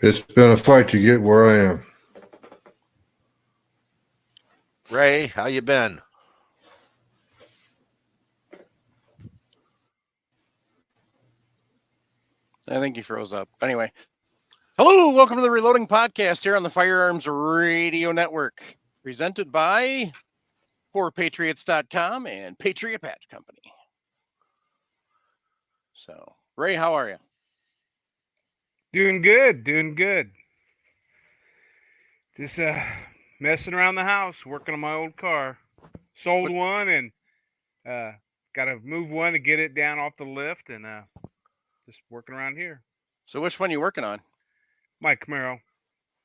It's been a fight to get where I am. Ray, how you been? I think he froze up. Anyway, hello, welcome to the Reloading Podcast here on the Firearms Radio Network, presented by 4patriots.com and Patriot Patch Company. So, Ray, how are you? Doing good. Just messing around the house, working on my old car. Sold one and got to move one to get it down off the lift, and just working around here. So, which one are you working on? My Camaro.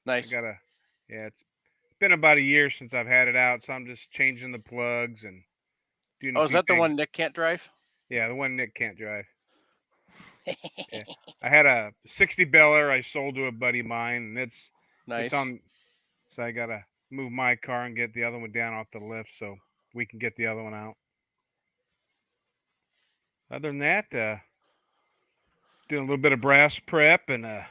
Nice. It's been about a year since I've had it out, so I'm just changing the plugs and doing. Oh, is that the one Nick can't drive? Yeah, the one Nick can't drive. Yeah. I had a 60 Beller I sold to a buddy of mine, and it's nice. So I gotta move my car and get the other one down off the lift so we can get the other one out. Other than that, doing a little bit of brass prep and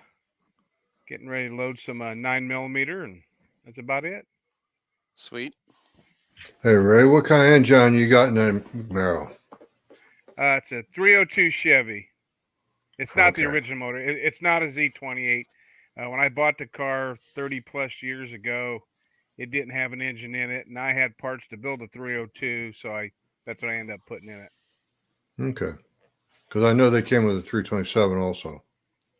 getting ready to load some 9mm, and that's about it. Sweet. Hey, Ray, what kind of engine you got in that Camaro? It's a 302 Chevy. It's not the Okay. original motor. It's not a Z28. When I bought the car 30 plus years ago, it didn't have an engine in it, and I had parts to build a 302, so that's what I ended up putting in it. Okay. Because I know they came with a 327 also.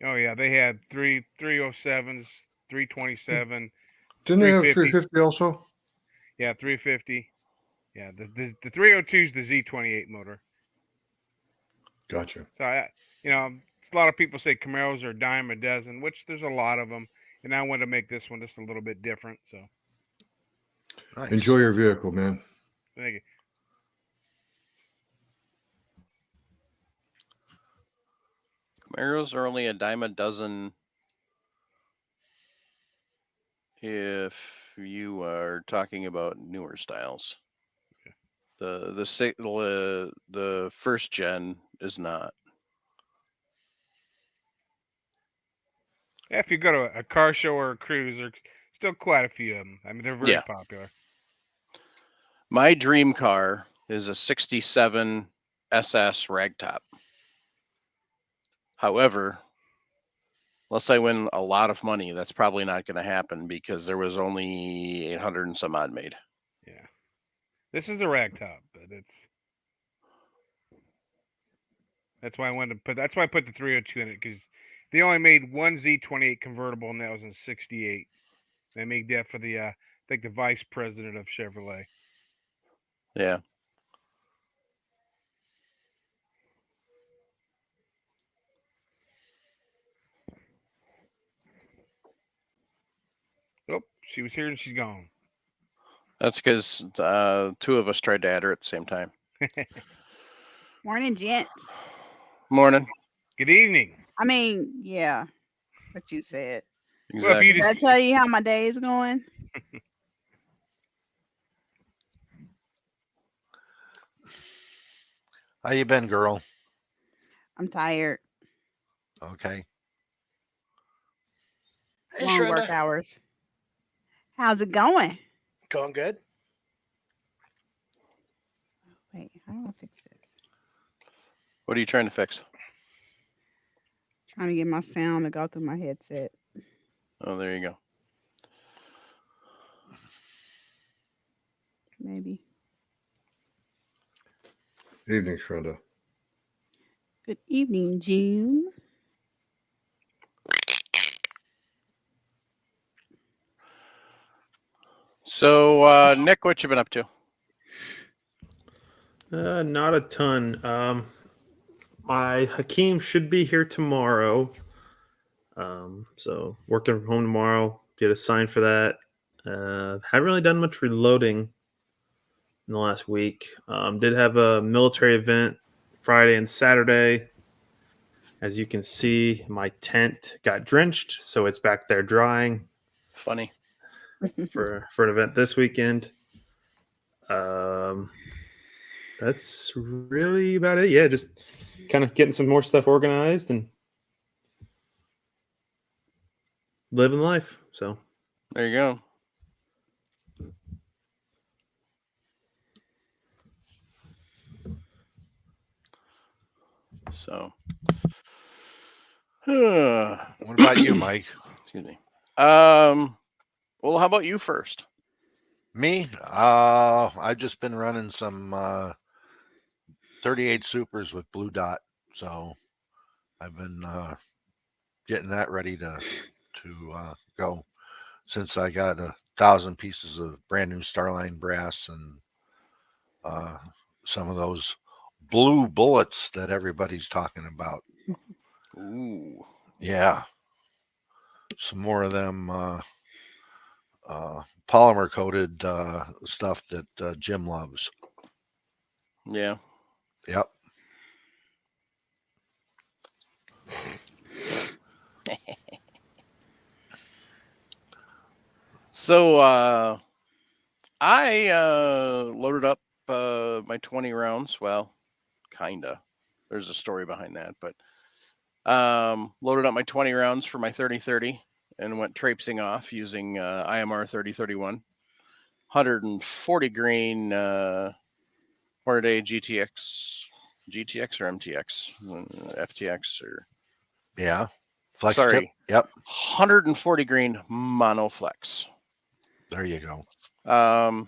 Oh yeah, they had 307s, 327. Didn't they have 350 also? Yeah, 350. Yeah, the 302 is the Z28 motor. Gotcha. So a lot of people say Camaros are a dime a dozen, which there's a lot of them, and I wanted to make this one just a little bit different. So nice. Enjoy your vehicle, man. Thank you. Camaros are only a dime a dozen if you are talking about newer styles. Okay. The first gen is not. Yeah, if you go to a car show or a cruise, there's still quite a few of them. I mean, they're very popular. My dream car is a 67 SS ragtop. However, unless I win a lot of money, that's probably not going to happen because there was only 800 and some odd made. Yeah. This is a ragtop, but that's why I put the 302 in it, because they only made one Z28 convertible, and that was in '68. They made that for the I think the vice president of Chevrolet. Yeah. Oh, she was here and she's gone. That's because two of us tried to add her at the same time. Morning, gents. Morning. Good evening. I mean, yeah, what you said. Exactly. Did I tell you how my day is going? How you been, girl? I'm tired. Okay. Hey, Long work hours. How's it going? Going good. Wait, how do I fix this? What are you trying to fix? Trying to get my sound to go through my headset. Oh, there you go. Maybe. Evening, Trenda. Good evening, June. So, Nick, what you been up to? Not a ton. My Hakeem should be here tomorrow. So working from home tomorrow. Get a sign for that. Haven't really done much reloading in the last week. Did have a military event Friday and Saturday. As you can see, my tent got drenched, so it's back there drying. Funny. For an event this weekend. That's really about it. Yeah, just kind of getting some more stuff organized and living life. So There you go. So, What about you, Mike? excuse me. Well, how about you first? Me? I've just been running some 38 supers with Blue Dot, so I've been getting that ready to go since I got 1,000 pieces of brand new Starline brass and some of those blue bullets that everybody's talking about. Ooh. Yeah, some more of them polymer coated stuff that Jim loves. Yeah. Yep. So I loaded up my 20 rounds. Well, kinda. There's a story behind that, but loaded up my 20 rounds for my 30-30 and went traipsing off using IMR 3031, 140 grain Hornady GTX or MTX, FTX or Yeah. Flex sorry, tip. Yep. 140 grain monoflex. There you go.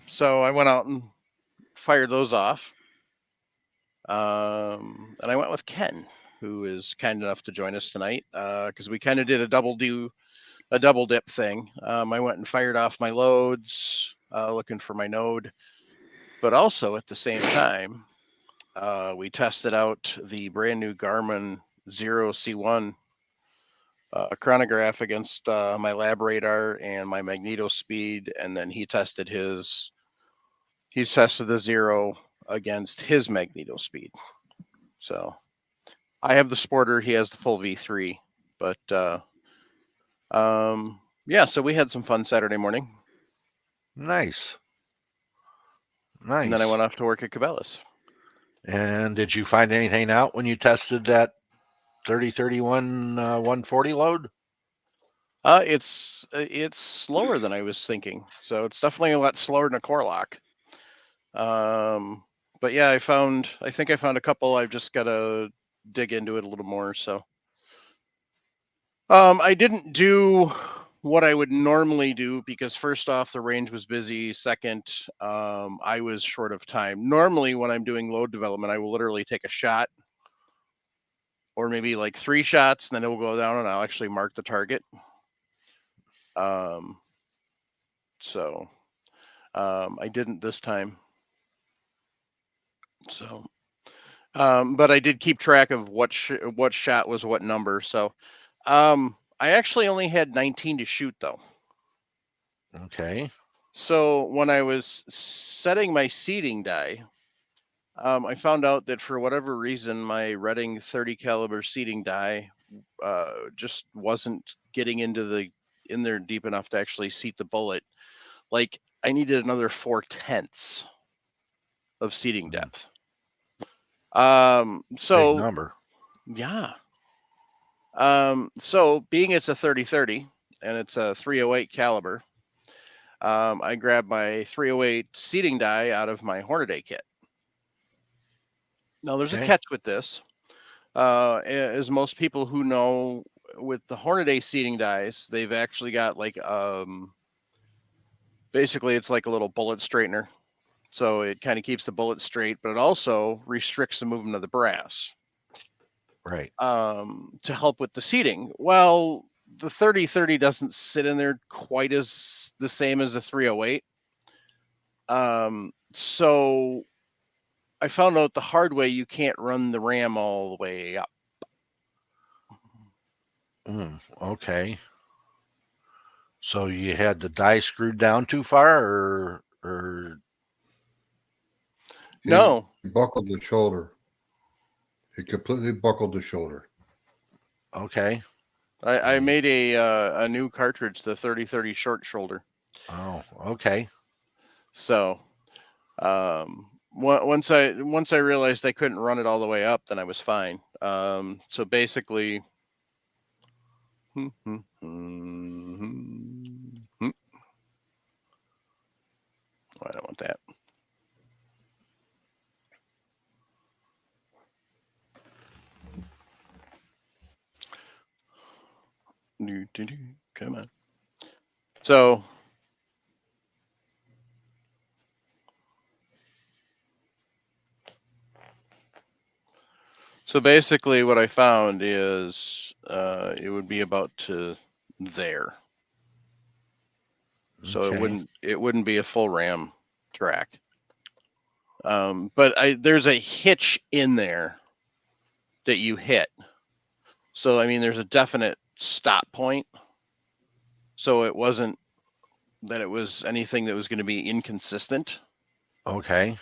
So I went out and fired those off. And I went with Ken, who is kind enough to join us tonight, because we kind of did a double dip thing. I went and fired off my loads, looking for my node, but also at the same time, we tested out the brand new Garmin Xero C1 chronograph against my labradar and my magnetospeed, and then he tested the Xero against his magnetospeed. So I have the Sporter, he has the full V3, but yeah, so we had some fun Saturday morning. Nice. And then I went off to work at Cabela's. And did you find anything out when you tested that 3031 140 load? It's slower than I was thinking, so it's definitely a lot slower than a core lock. But yeah, I think I found a couple. I've just got to dig into it a little more. So, I didn't do what I would normally do because first off, the range was busy. Second, I was short of time. Normally, when I'm doing load development, I will literally take a shot or maybe like 3 shots, and then it will go down and I'll actually mark the target. So I didn't this time. So, but I did keep track of what shot was what number. So, I actually only had 19 to shoot though. Okay. So when I was setting my seeding die, I found out that for whatever reason, my Redding 30 caliber seeding die just wasn't getting in there deep enough to actually seat the bullet. Like I needed another 4/10 of seating depth. So big number. yeah. So being it's a 30-30 and it's a 308 caliber, I grabbed my 308 seating die out of my Hornady kit. Now there's a catch with this. As most people who know, with the Hornady seating dies, they've actually got like basically it's like a little bullet straightener. So it kind of keeps the bullet straight, but it also restricts the movement of the brass. Right. To help with the seating. Well, the 30-30 doesn't sit in there quite as the same as the 308. So I found out the hard way you can't run the RAM all the way up. Okay. So you had the die screwed down too far, or No. He buckled the shoulder. He completely buckled the shoulder. okay. I made a new cartridge, the 30-30 short shoulder. Oh, okay. So once I realized I couldn't run it all the way up, then I was fine. So basically, I don't want that. Come on. So basically what I found is it would be about to there. So Okay. it wouldn't be a full ram track. But there's a hitch in there that you hit. So I mean there's a definite stop point. So it wasn't that it was anything that was going to be inconsistent. Okay.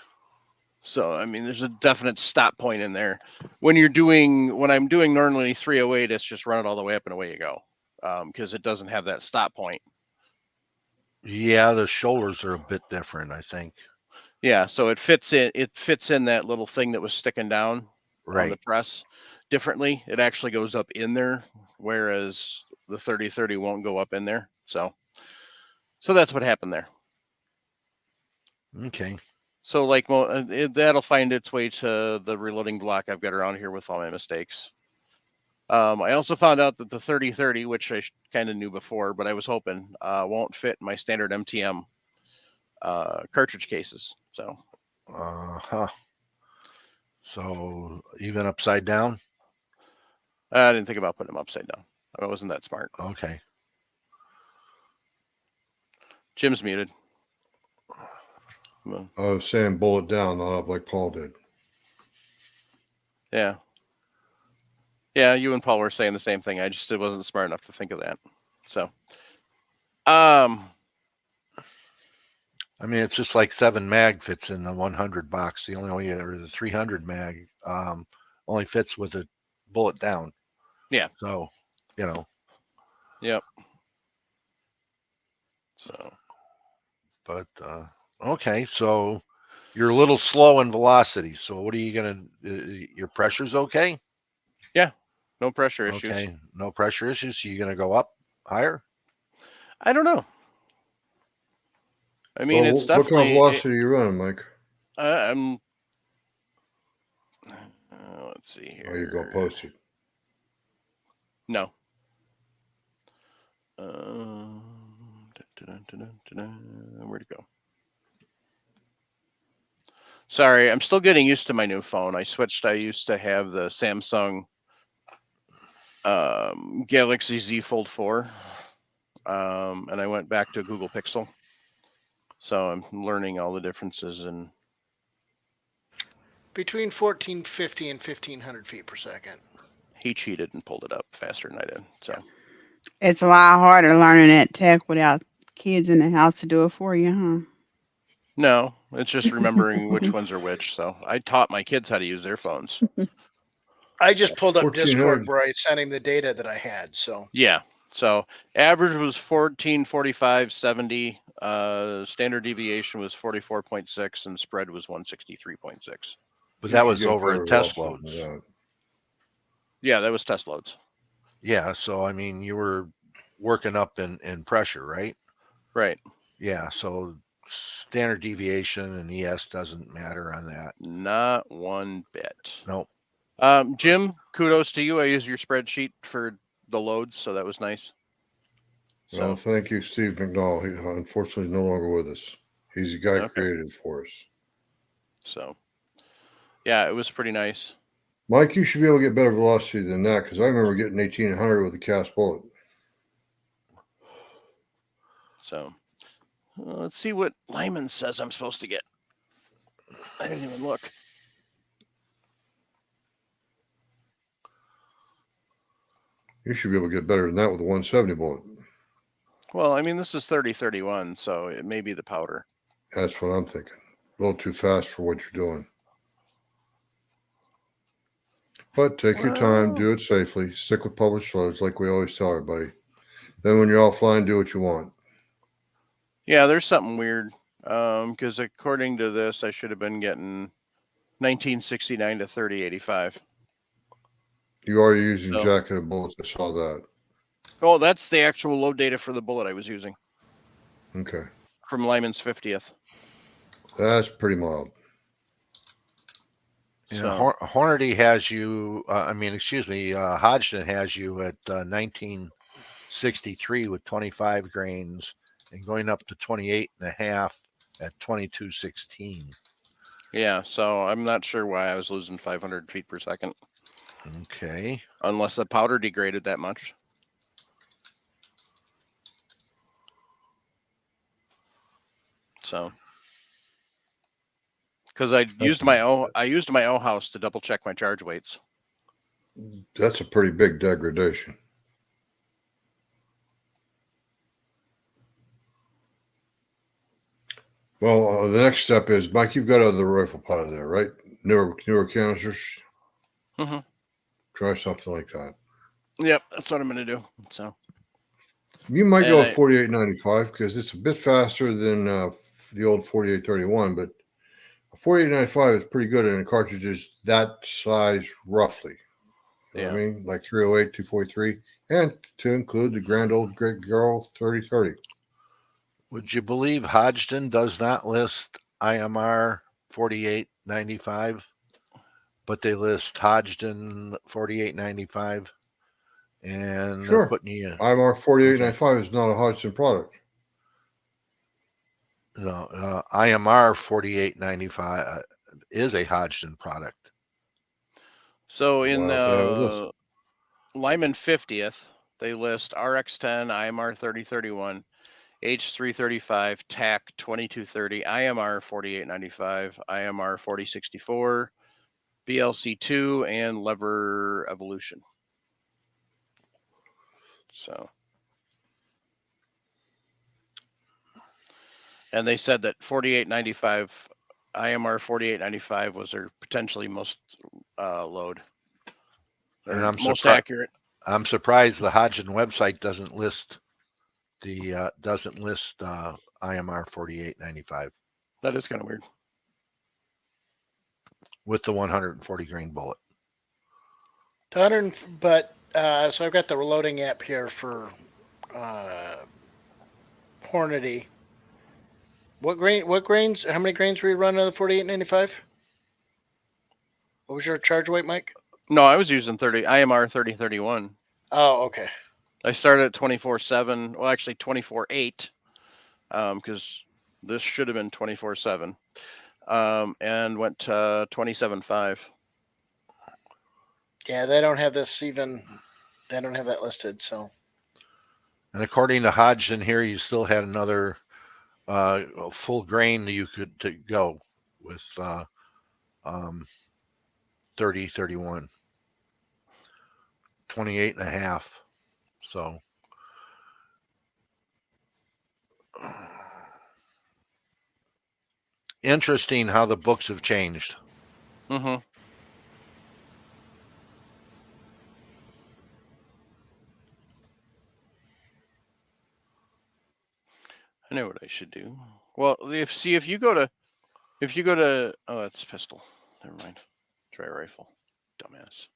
So I mean there's a definite stop point in there. When I'm doing normally 308, it's just run it all the way up and away you go. Because it doesn't have that stop point. Yeah, the shoulders are a bit different, I think. Yeah, so it fits in that little thing that was sticking down on the Right. press differently. It actually goes up in there, whereas the 3030 won't go up in there. So that's what happened there. Okay. So like that'll find its way to the reloading block I've got around here with all my mistakes. I also found out that the 3030, which I kind of knew before, but I was hoping won't fit my standard MTM cartridge cases. So. So even upside down? I didn't think about putting them upside down. I wasn't that smart. Okay. Jim's muted. I was saying bullet down, not up like Paul did. Yeah. Yeah, you and Paul were saying the same thing. I just wasn't smart enough to think of that. So, I mean, it's just like 7 mag fits in the 100 box. The only way, or the 300 mag only fits with a bullet down. Yeah. So, you know. Yep. So. But okay, so you're a little slow in velocity. So what are you gonna? Your pressure's okay? Yeah. No pressure issues. Okay, no pressure issues. So you're gonna go up higher? I don't know. I mean, it's What kind of definitely. velocity are you running, Mike? I'm. Let's see here. Oh, you go posted. No. Where'd it go? Sorry, I'm still getting used to my new phone. I switched. I used to have the Samsung Galaxy Z Fold 4, and I went back to Google Pixel. So I'm learning all the differences in between 1450 and 1500 feet per second. He cheated and pulled it up faster than I did. So It's a lot harder learning that tech without kids in the house to do it for you, huh? no, it's just remembering which ones are which. So I taught my kids how to use their phones. I just pulled up 1400. Discord where I sent him the data that I had. So Yeah. So average was 1445.70. Standard deviation was 44.6, and spread was 163.6. But You that should was get over better in test velocity than loads. that. Yeah, that was test loads. Yeah. So I mean, you were working up in pressure, right? Right. Yeah. So standard deviation and ES doesn't matter on that. Not one bit. Nope. Jim, kudos to you. I used your spreadsheet for the loads, so that was nice. Well, So thank you, Steve McDowell. He unfortunately is no longer with us. He's the guy created it for us. So yeah, it was pretty nice. Mike, you should be able to get better velocity than that because I remember getting 1800 with a cast bullet. So let's see what Lyman says I'm supposed to get. I didn't even look. You should be able to get better than that with a 170 bullet. Well, I mean, this is 30-31, so it may be the powder. That's what I'm thinking. A little too fast for what you're doing. But take your time, do it safely, stick with published loads like we always tell everybody. Then when you're offline, do what you want. Yeah, there's something weird. Because according to this, I should have been getting 1969 to 3085. You are using jacketed bullets. I saw that. Oh, that's the actual load data for the bullet I was using. Okay. From Lyman's 50th. That's pretty mild. You So know, Hornady has you. Hodgson has you at 1963 with 25 grains, and going up to 28.5 at 2216. yeah, so I'm not sure why I was losing 500 feet per second, Okay. unless the powder degraded that much. So, because I used my O house to double check my charge weights. That's a pretty big degradation. Well, the next step is, Mike, you've got other rifle powder there, right? Newer canisters. Mm-hmm. Try something like that. Yep, that's what I'm gonna do. So You might go And with 4895 because it's a bit faster than the old 4831, but a 4895 is pretty good in a cartridge is that size roughly. You know what I mean? Like 308, 243, and to include the grand old great girl 3030. Would you believe Hodgson does not list IMR 4895, but they list Hodgson 4895, and Sure. they're putting you. IMR 4895 is not a Hodgson product. No, IMR 4895 is a Hodgson product. So in Why don't they have it listed? Lyman 50th, they list RX10, IMR 3031, H335, TAC 2230, IMR 4895, IMR 4064, BLC2, and Lever Evolution. So, and they said that 4895, IMR 4895 was their potentially most load, or And I'm most accurate. I'm surprised the Hodgson website doesn't list IMR 4895 That is kind of weird. with the 140 grain bullet. So I've got the reloading app here for Hornady. What grains? How many grains were you running on the 4895? What was your charge weight, Mike? No, I was using IMR 3031. Oh, okay. I started at 24/7. Well, actually 24/8, because this should have been 24/7, and went to 27.5. Yeah, they don't have this even. They don't have that listed. So. And according to Hodgson here, you still had another full grain that you could to go with 30, 31, 28.5. So interesting how the books have changed. Mm-hmm. I know what I should do. Well, if you go to oh, that's pistol. Never mind. Try rifle. Dumbass.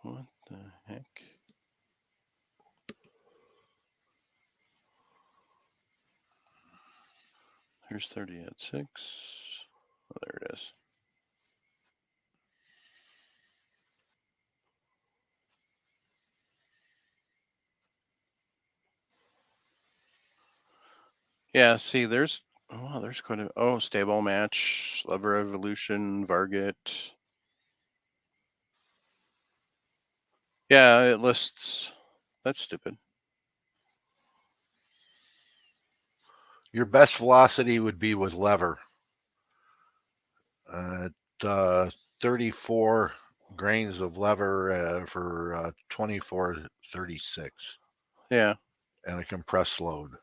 What the heck? Here's 30 at 6. Oh, there it is. Yeah, see, there's quite a stable match, Lever Evolution, Varget. Yeah, it lists. That's stupid. Your best velocity would be with lever. 34 grains of lever for 24.36. Yeah. And a compressed load.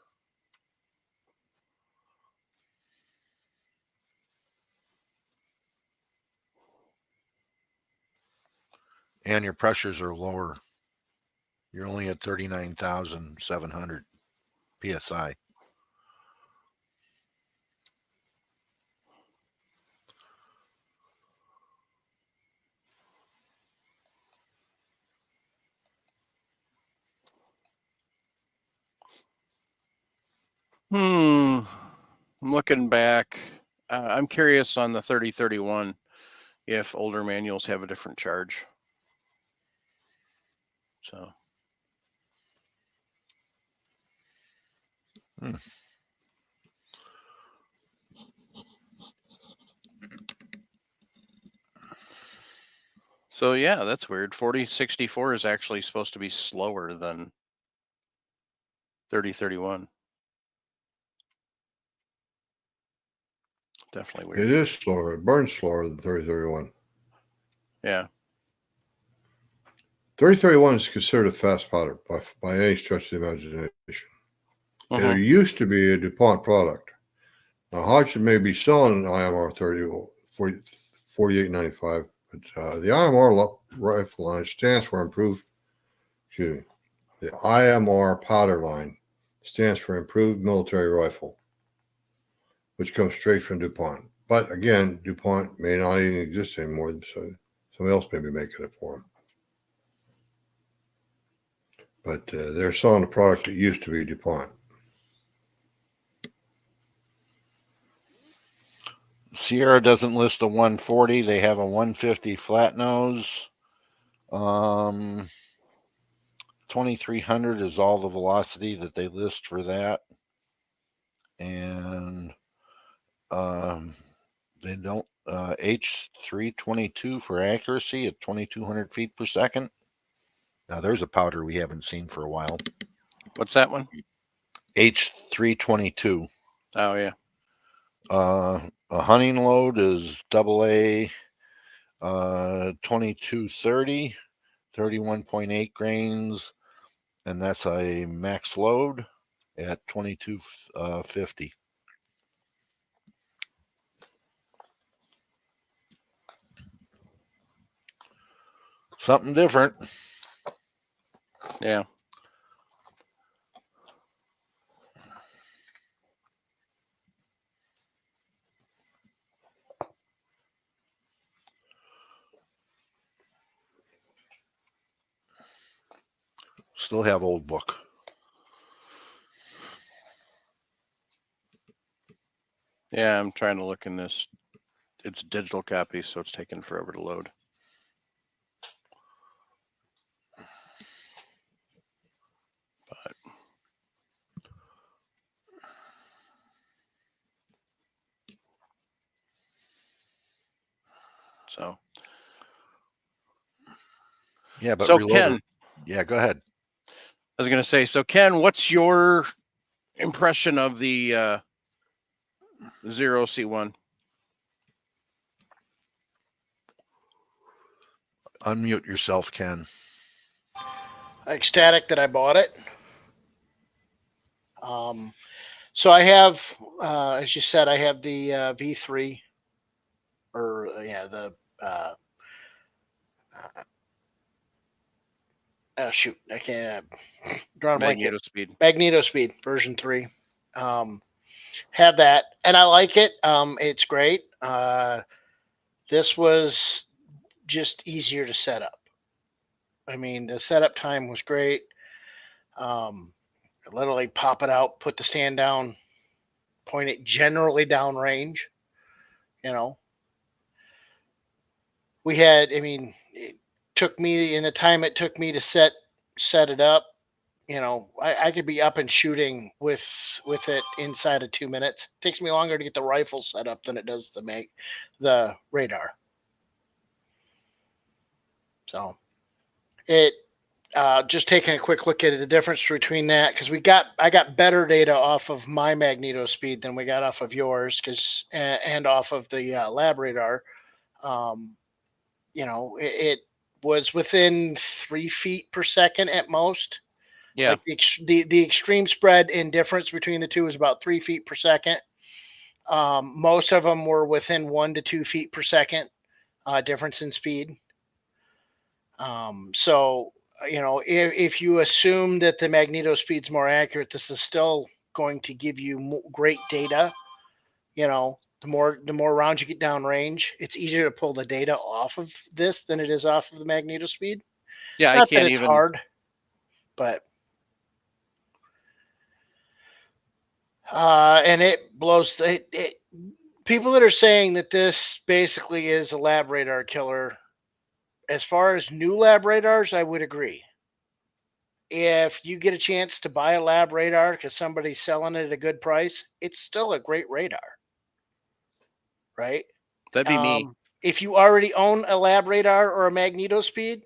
And your pressures are lower. You're only at 39,700 PSI. I'm looking back. I'm curious on the 3031 if older manuals have a different charge. So. So yeah, that's weird. 4064 is actually supposed to be slower than 3031. Definitely weird. It is slower. It burns slower than 3031. Yeah. 3031 is considered a fast powder by any stretch of the imagination. There used to be a DuPont product. Now, Hodgson may be selling an IMR 4895, but the IMR rifle line stands for improved, the IMR powder line stands for improved military rifle, which comes straight from DuPont. But again, DuPont may not even exist anymore, so somebody else may be making it for them. But they're selling a product that used to be DuPont. Sierra doesn't list a 140. They have a 150 flat nose. 2300 is all the velocity that they list for that. And they don't H322 for accuracy at 2200 feet per second. Now there's a powder we haven't seen for a while. What's that one? H322. Oh yeah. A hunting load is AA 2230, 31.8 grains, and that's a max load at 2250. Something different. Yeah. Still have old book. Yeah, I'm trying to look in this. It's digital copy, so it's taking forever to load. But so Yeah, but so reloaded. Ken, Yeah, go ahead. I was gonna say, so Ken, what's your impression of the Xero C1? Unmute yourself, Ken. Ecstatic that I bought it. So I have, as you said, I have the V3, or the shoot, I can't draw a blanket. Magnetospeed. Magnetospeed version 3. Have that, and I like it. It's great. This was just easier to set up. I mean, the setup time was great. Literally pop it out, put the stand down, point it generally down range. We had, it took me, in the time it took me to set it up, I could be up and shooting with it inside of 2 minutes. It takes me longer to get the rifle set up than it does to make the radar. So it, just taking a quick look at the difference between that, because I got better data off of my magnetospeed than we got off of yours, and off of the labradar. It was within 3 feet per second at most. Yeah. Like the extreme spread in difference between the two is about 3 feet per second. Most of them were within 1 to 2 feet per second difference in speed. So, if you assume that the magnetospeed's more accurate, this is still going to give you great data. The more rounds you get down range, it's easier to pull the data off of this than it is off of the magnetospeed. Yeah, Not I can't that it's even. hard, but And it blows. People that are saying that this basically is a lab radar killer, as far as new lab radars, I would agree. If you get a chance to buy a lab radar because somebody's selling it at a good price, it's still a great radar, right? That'd be me. If you already own a lab radar or a magnetospeed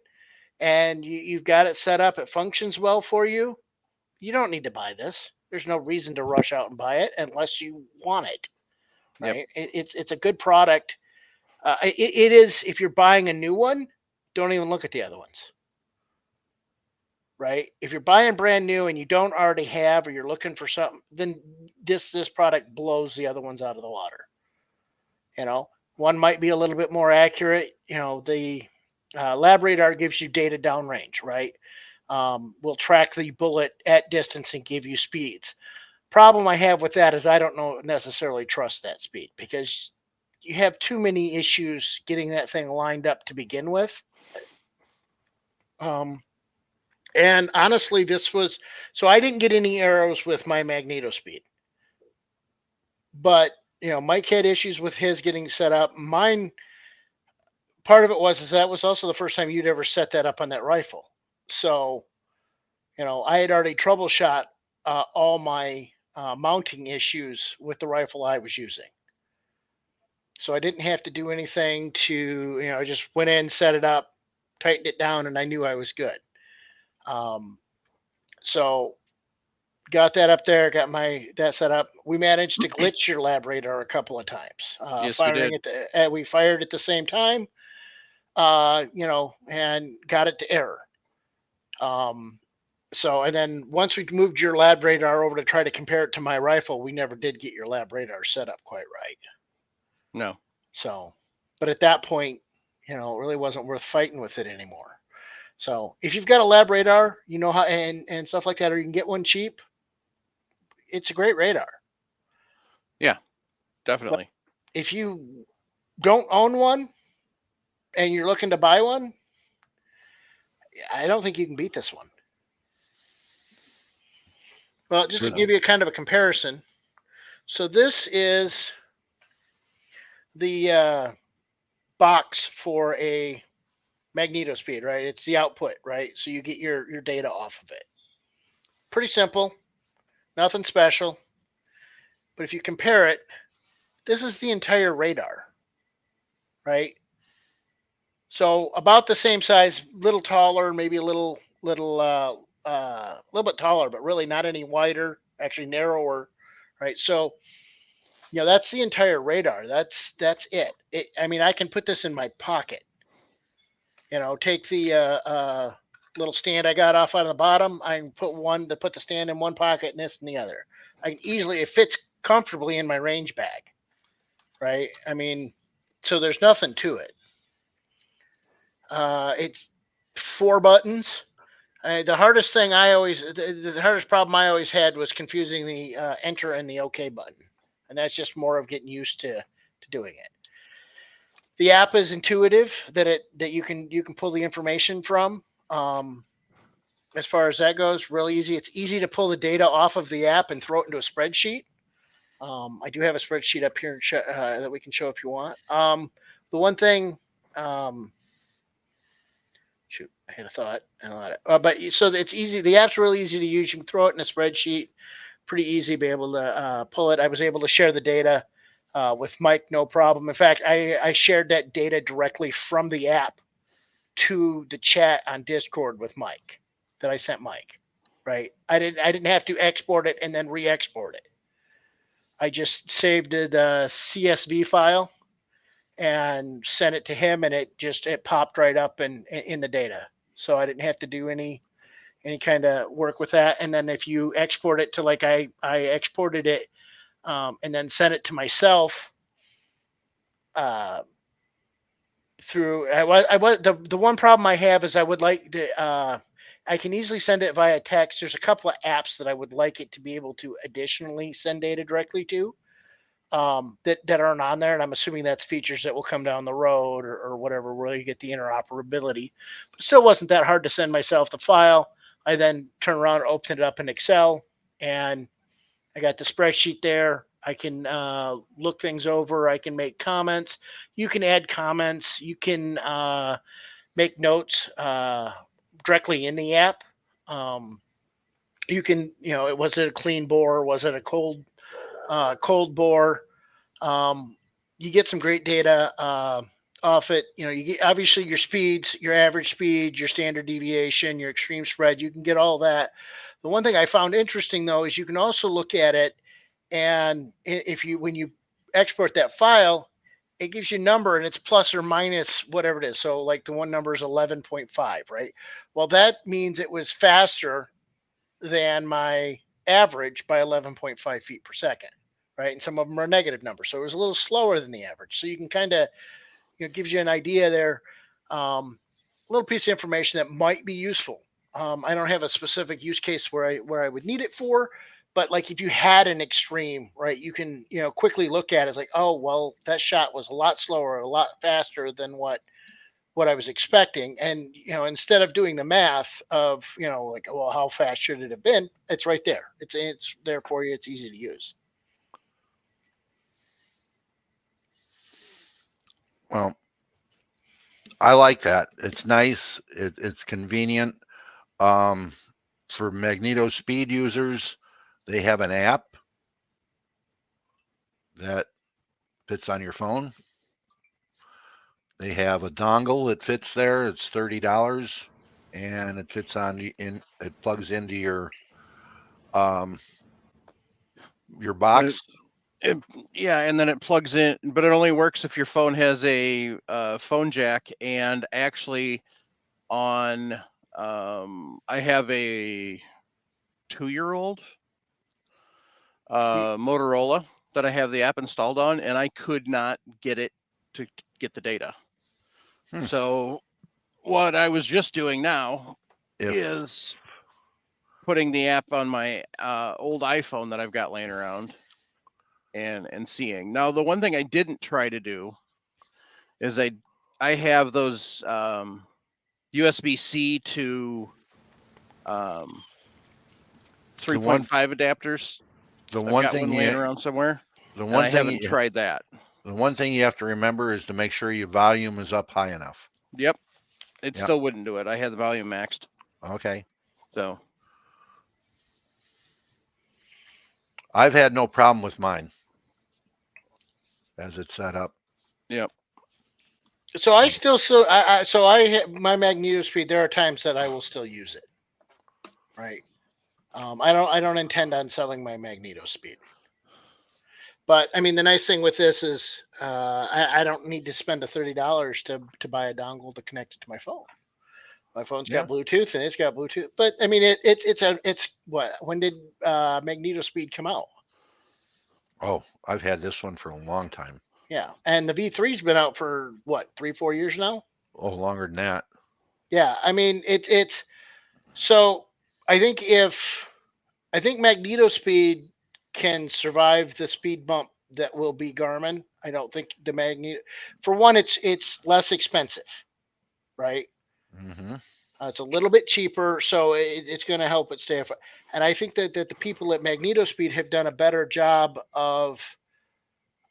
and you've got it set up, it functions well for you, you don't need to buy this. There's no reason to rush out and buy it unless you want it, Yep. right? It's a good product. It is, if you're buying a new one, don't even look at the other ones, right? If you're buying brand new and you don't already have, or you're looking for something, then this product blows the other ones out of the water. You know, one might be a little bit more accurate. You know, the lab radar gives you data downrange, right? Will track the bullet at distance and give you speeds. Problem I have with that is I don't necessarily trust that speed, because you have too many issues getting that thing lined up to begin with. And honestly, this was, so I didn't get any arrows with my magnetospeed. But, you know, Mike had issues with his getting set up. Mine, part of it was that was also the first time you'd ever set that up on that rifle. So, you know, I had already troubleshot all my mounting issues with the rifle I was using. So I didn't have to do anything to, you know, I just went in, set it up, tightened it down, and I knew I was good. So got that up there, got that set up. We managed to glitch your lab radar a couple of times. Yes, we did. We fired at the same time, you know, and got it to error. So, and then once we moved your lab radar over to try to compare it to my rifle, we never did get your lab radar set up quite right. No. So, but at that point, you know, it really wasn't worth fighting with it anymore. So if you've got a lab radar, you know how, and stuff like that, or you can get one cheap, it's a great radar. Yeah, definitely. But if you don't own one and you're looking to buy one, I don't think you can beat this one. Well, just to give you a kind of a comparison. So this is the box for a magnetospeed, right? It's the output, right? So you get your data off of it. Pretty simple, nothing special. But if you compare it, this is the entire radar, right? So about the same size, little taller, maybe a little bit taller, but really not any wider, actually narrower, right? So, you know, that's the entire radar. That's it. I mean, I can put this in my pocket. You know, take the little stand I got off on the bottom. I can put the stand in one pocket and this in the other. I can easily, it fits comfortably in my range bag, right? I mean, so there's nothing to it. It's 4 buttons. The hardest problem I always had was confusing the enter and the OK button, and that's just more of getting used to doing it. The app is intuitive, that you can pull the information from. As far as that goes, really easy. It's easy to pull the data off of the app and throw it into a spreadsheet. I do have a spreadsheet up here that we can show if you want. The one thing, shoot, I had a thought and I let it. But so it's easy. The app's really easy to use. You can throw it in a spreadsheet. Pretty easy to be able to pull it. I was able to share the data with Mike, no problem. In fact, I shared that data directly from the app to the chat on Discord with Mike that I sent Mike. Right? I didn't have to export it and then re-export it. I just saved the CSV file and sent it to him, and it popped right up in the data. So I didn't have to do any kind of work with that. And then if you export it to, like I exported it and then sent it to myself through the one problem I have is I would like to I can easily send it via text. There's a couple of apps that I would like it to be able to additionally send data directly to that aren't on there. And I'm assuming that's features that will come down the road or whatever, where you get the interoperability. But it still wasn't that hard to send myself the file. I then turn around and open it up in Excel and I got the spreadsheet there. I can look things over. I can make comments. You can add comments. You can make notes directly in the app. You can, was it a clean bore? Was it a cold bore? You get some great data off it. You get obviously your speeds, your average speed, your standard deviation, your extreme spread. You can get all that. The one thing I found interesting though is you can also look at it, and when you export that file, it gives you a number and it's plus or minus whatever it is. So like the one number is 11.5, right? Well, that means it was faster than my average by 11.5 feet per second, right? And some of them are negative numbers. So it was a little slower than the average. So you can kind of, gives you an idea there. A little piece of information that might be useful. I don't have a specific use case where I would need it for, but like if you had an extreme, right, you can, quickly look at it. It's like, oh, well, that shot was a lot slower, a lot faster than what I was expecting. And, instead of doing the math of, like, well, how fast should it have been? It's right there. It's there for you. It's easy to use. Well, I like that. It's nice. It's convenient. For magnetospeed users, they have an app that fits on your phone. They have a dongle that fits there. It's $30, and it fits it plugs into your box. Yeah, and then it plugs in, but it only works if your phone has a phone jack. And actually, on I have a 2-year-old Motorola that I have the app installed on, and I could not get it to get the data. So what I was just doing now is putting the app on my old iPhone that I've got laying around and seeing. Now, the one thing I didn't try to do is I have those USB-C to 3.5 adapters. The I've one got thing one laying around somewhere. The and one I thing haven't tried that. The one thing you have to remember is to make sure your volume is up high enough. Yep. It still wouldn't do it. I had the volume maxed. Okay. So I've had no problem with mine as it's set up. Yep. So I still my magnetospeed. There are times that I will still use it. Right. I don't intend on selling my magnetospeed. But I mean, the nice thing with this is I don't need to spend $30 to buy a dongle to connect it to my phone. My phone's got Bluetooth and it's got Bluetooth. But I mean, it's what? When did magnetospeed come out? Oh, I've had this one for a long time. Yeah, and the V3's been out for what, 3-4 years now? Oh, longer than that. Yeah, I mean it's so I think magnetospeed can survive the speed bump that will be Garmin. I don't think the for one, it's less expensive, right? Mm-hmm. It's a little bit cheaper, so it's going to help it stay afloat. And I think that the people at Magnetospeed have done a better job of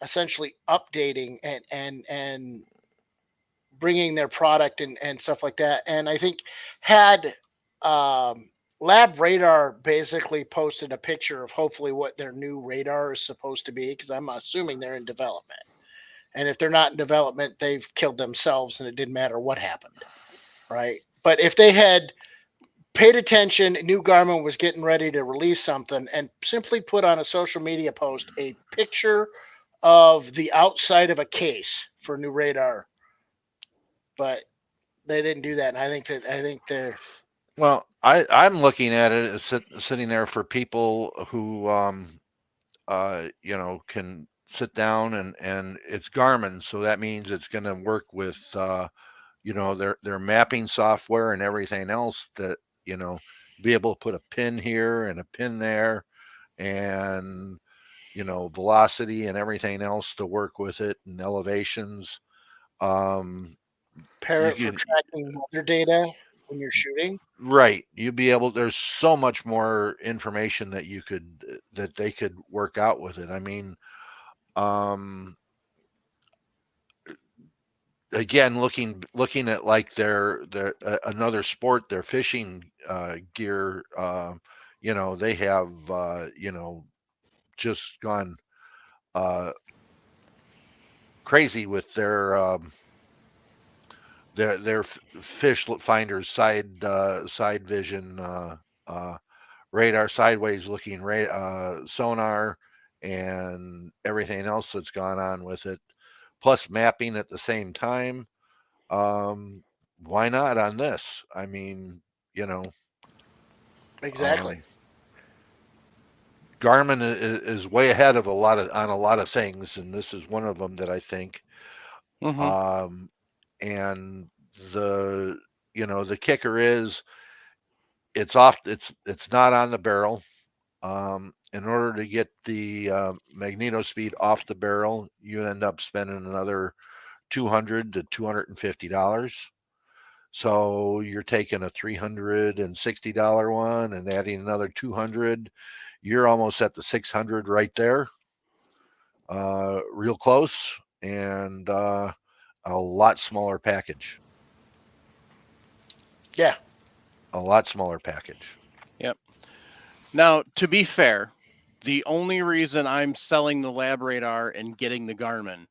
essentially updating and bringing their product and stuff like that. And I think had labradar basically posted a picture of hopefully what their new radar is supposed to be, because I'm assuming they're in development. And if they're not in development, they've killed themselves and it didn't matter what happened, right? But if they had paid attention, knew Garmin was getting ready to release something, and simply put on a social media post a picture of the outside of a case for new radar, but they didn't do that. And I think they're well. I'm looking at it as sitting there for people who can sit down and it's Garmin, so that means it's going to work with their mapping software and everything else, that be able to put a pin here and a pin there, and velocity and everything else to work with it, and elevations. Parrot for tracking weather data. when you're shooting. Right. You'd be able, there's so much more information that that they could work out with it. I mean, again, looking at like their another sport, their fishing gear, they have, just gone crazy with their fish finders, side vision, radar, sideways looking sonar, and everything else that's gone on with it, plus mapping at the same time. Why not on this? I mean, Exactly. Garmin is way ahead of on a lot of things, and this is one of them that I think. Mm-hmm. And the kicker is it's off. It's not on the barrel. In order to get the magnetospeed off the barrel, you end up spending another $200 to $250. So you're taking a $360 one and adding another 200. You're almost at the 600 right there, real close, and a lot smaller package. Yeah. A lot smaller package. Yep. Now, to be fair, the only reason I'm selling the labradar and getting the Garmin,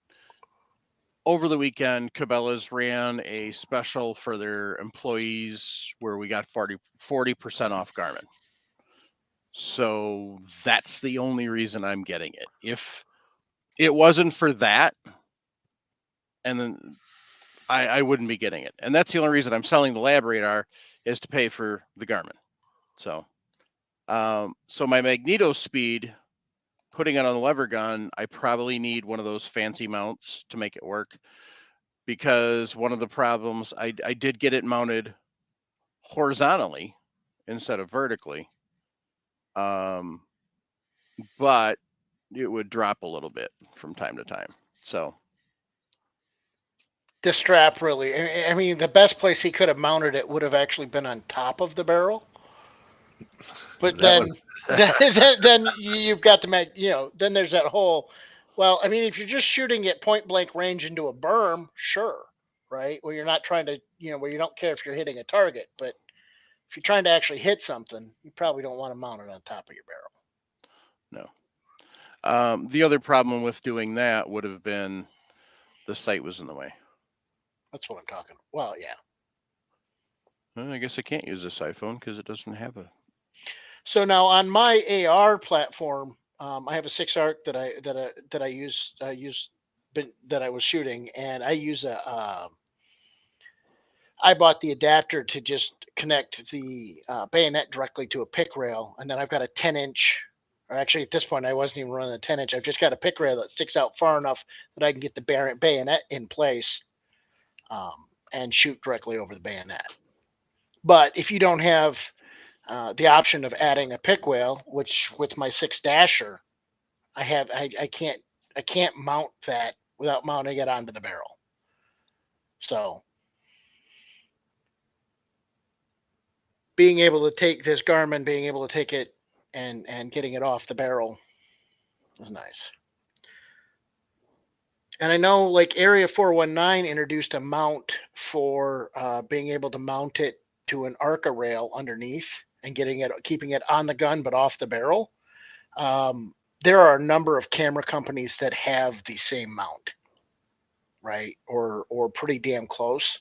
over the weekend, Cabela's ran a special for their employees where we got 40% off Garmin. So that's the only reason I'm getting it. If it wasn't for that, and then I wouldn't be getting it. And that's the only reason I'm selling the labradar is to pay for the Garmin. So, so my magnetospeed, putting it on the lever gun, I probably need one of those fancy mounts to make it work, because one of the problems, I did get it mounted horizontally instead of vertically, but it would drop a little bit from time to time. So The strap really, I mean, the best place he could have mounted it would have actually been on top of the barrel. But That then you've got to make, then there's that whole, well, I mean, if you're just shooting at point blank range into a berm, sure, right? Where you're not trying to, where you don't care if you're hitting a target. But if you're trying to actually hit something, you probably don't want to mount it on top of your barrel. No. The other problem with doing that would have been the sight was in the way. That's what I'm talking. Well, yeah. Well, I guess I can't use this iPhone because it doesn't have a. So now on my AR platform, I have a 6-ARC that I use that I was shooting, and I use I bought the adapter to just connect the bayonet directly to a pick rail, and then I've got a 10-inch. Or actually, at this point, I wasn't even running a 10-inch. I've just got a pick rail that sticks out far enough that I can get the bayonet in place and shoot directly over the bayonet. But if you don't have the option of adding a pick wheel, which with my 6-dasher, I can't mount that without mounting it onto the barrel. So being able to take this Garmin, being able to take it and getting it off the barrel is nice. And I know like Area 419 introduced a mount for being able to mount it to an ARCA rail underneath and keeping it on the gun but off the barrel. There are a number of camera companies that have the same mount, right? Or pretty damn close.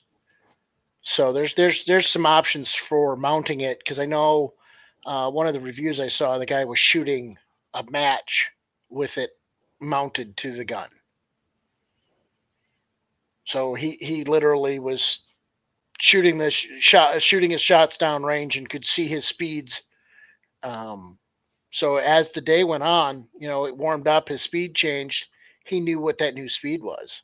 So there's some options for mounting it, because I know one of the reviews I saw, the guy was shooting a match with it mounted to the gun. So he literally was shooting his shots down range and could see his speeds. So as the day went on, it warmed up, his speed changed. He knew what that new speed was.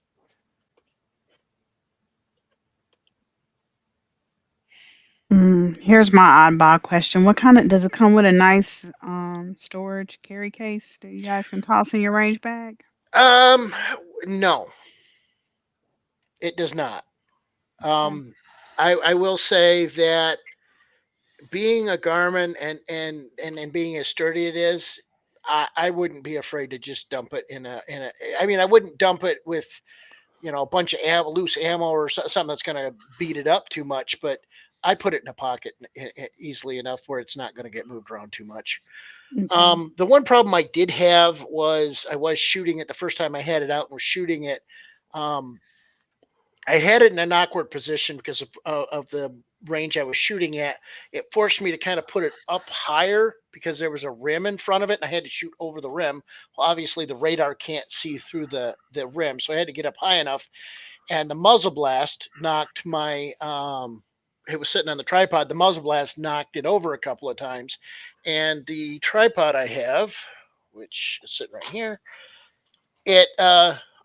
Here's my oddball question. What kind of, does it come with a nice storage carry case that you guys can toss in your range bag? No, it does not. I will say that being a Garmin and being as sturdy it is, I wouldn't be afraid to just dump it in a. I mean, I wouldn't dump it with a bunch of loose ammo or something that's going to beat it up too much, but I put it in a pocket easily enough where it's not going to get moved around too much. Okay. The one problem I did have was I was shooting it the first time I had it out and was shooting it. Um, I had it in an awkward position because of the range I was shooting at. It forced me to kind of put it up higher because there was a rim in front of it, and I had to shoot over the rim. Well, obviously the radar can't see through the rim, so I had to get up high enough. And the muzzle blast knocked my it was sitting on the tripod. The muzzle blast knocked it over a couple of times, and the tripod I have, which is sitting right here, it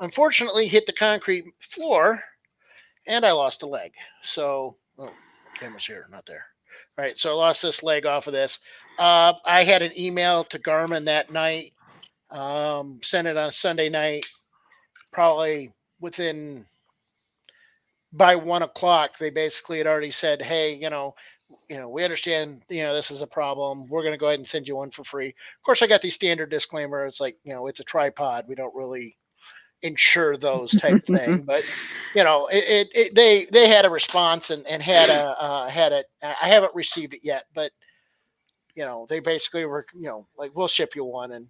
unfortunately hit the concrete floor and I lost a leg. So, camera's here, not there. All right, so I lost this leg off of this. I had an email to Garmin that night, sent it on a Sunday night, probably by 1 o'clock. They basically had already said, hey, we understand, this is a problem. We're going to go ahead and send you one for free. Of course, I got the standard disclaimer. It's like, it's a tripod. We don't really insure those type of thing, but they had a response and had it. I haven't received it yet, but they basically were like, we'll ship you one and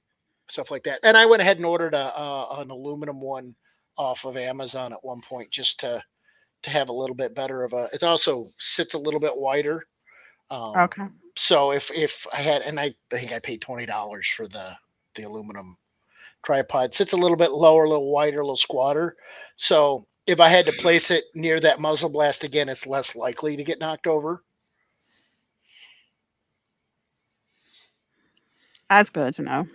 stuff like that. And I went ahead and ordered an aluminum one off of Amazon at one point just to have a little bit better of a. It also sits a little bit wider. Okay. So if I had, and I think I paid $20 for the aluminum tripod, sits a little bit lower, a little wider, a little squatter. So if I had to place it near that muzzle blast again, it's less likely to get knocked over. That's good to know.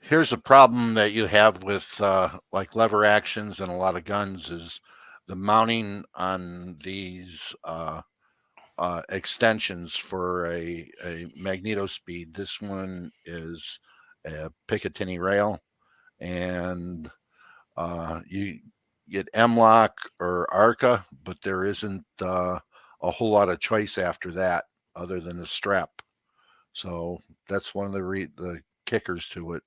Here's a problem that you have with like lever actions and a lot of guns is the mounting on these extensions for a magnetospeed. This one is a Picatinny rail, and you get M-Lock or Arca, but there isn't a whole lot of choice after that other than the strap. So that's one of the kickers to it.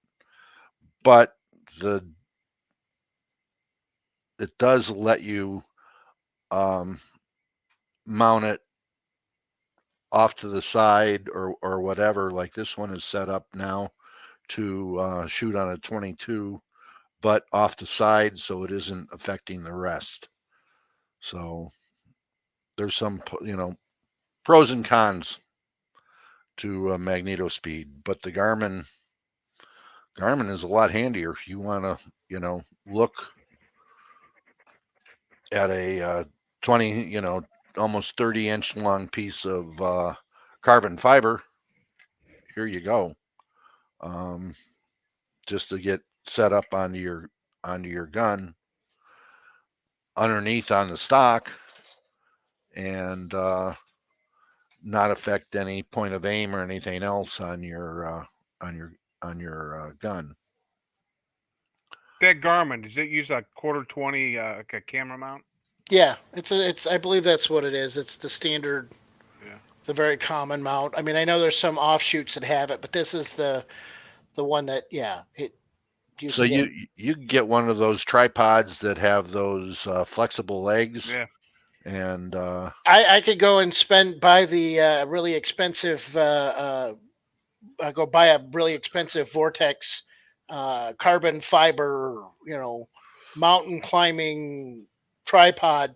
But it does let you mount it off to the side or whatever. Like this one is set up now to shoot on a 22, but off the side so it isn't affecting the rest. So there's some pros and cons to magnetospeed, but the Garmin is a lot handier. If you want to look at a 20 almost 30-inch long piece of carbon fiber, here you go. Just to get set up onto your gun underneath on the stock and not affect any point of aim or anything else on your gun. That Garmin, does it use a 1/4-20 like a camera mount? Yeah, it's I believe that's what it is. It's the standard, the very common mount. I mean, I know there's some offshoots that have it, but this is the one that it uses. So you get one of those tripods that have those flexible legs. Yeah. And I could go and buy the really expensive go buy a really expensive Vortex carbon fiber, mountain climbing tripod